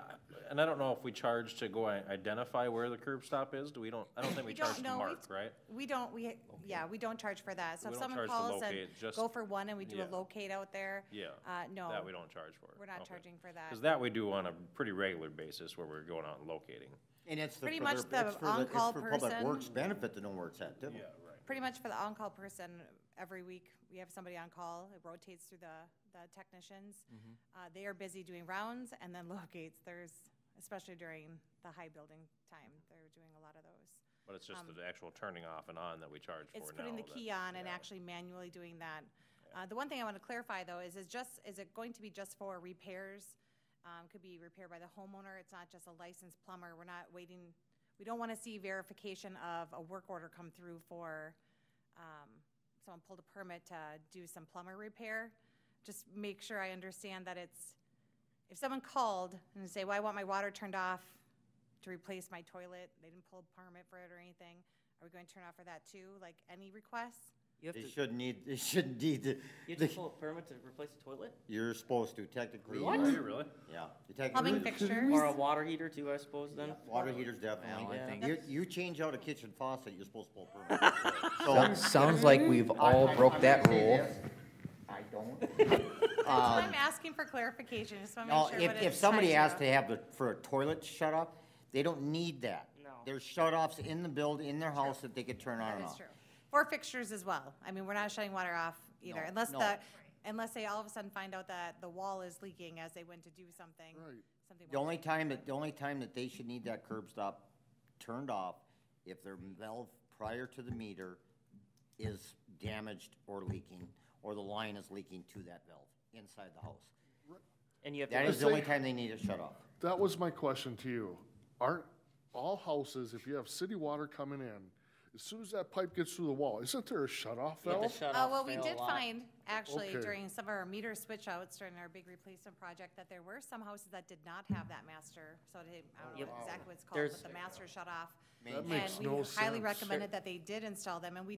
And I don't know if we charge to go identify where the curb stop is. I don't think we charge to mark, right? We don't charge for that. So We if don't someone charge to calls and locate, just- go for one and we do a Yeah. locate out there, Yeah. no. That we don't charge for. We're not charging for that. Because that we do on a pretty regular basis, where we're going out and locating. And it's Pretty for much their- the it's for on-call it's for Public person. Works benefit to know where it's at, too. Yeah, right. Pretty much for the on-call person, every week we have somebody on call. It rotates through the technicians. They are busy doing rounds and then locates. Especially during the high building time, they're doing a lot of those. But it's just the actual turning off and on that we charge for now. It's putting the key on and actually manually doing that. The one thing I want to clarify though is it going to be just for repairs? Could be repaired by the homeowner. It's not just a licensed plumber. We're not waiting. We don't want to see verification of a work order come through for someone pulled a permit to do some plumber repair. Just make sure I understand that if someone called and say, well, I want my water turned off to replace my toilet, they didn't pull a permit for it or anything, are we going to turn off for that too? Like any requests? They shouldn't need the. You have to pull a permit to replace a toilet? You're supposed to, technically. Are you really? Yeah. You technically- Plumbing fixtures? Or a water heater too, I suppose, then? Yeah, water heaters definitely. Well, I think- You change out a kitchen faucet, you're supposed to pull a permit. Sounds like we've all broke that rule. I don't. That's why I'm asking for clarification, just want to No, make sure what it's if somebody tied asked to. to have for a toilet shut off, They don't need that. No. There's shut-offs in the in their house that they could turn on That and is off. true. For fixtures as well. I mean, we're not shutting water off either, No, unless no. unless they all of a sudden find out that the wall is leaking as they went to do something. Right. Something The only time that they should need that curb stop turned off, if their valve prior to the meter is damaged or leaking, or the line is leaking to that valve inside the house. And you have That to, is the only time they need it shut off. That was my question to you. Aren't all houses, if you have city water coming in, as soon as that pipe gets through the wall, isn't there a shut-off you have valve? to shut off. Well, we fail did lot. find, actually, Okay. during some of our meter switch outs during our big replacement project, that there were some houses that did not have that master, so I don't know Yep. exactly what it's called, There's- but the master shut off. That makes And no we highly sense. recommended that they did install them, and we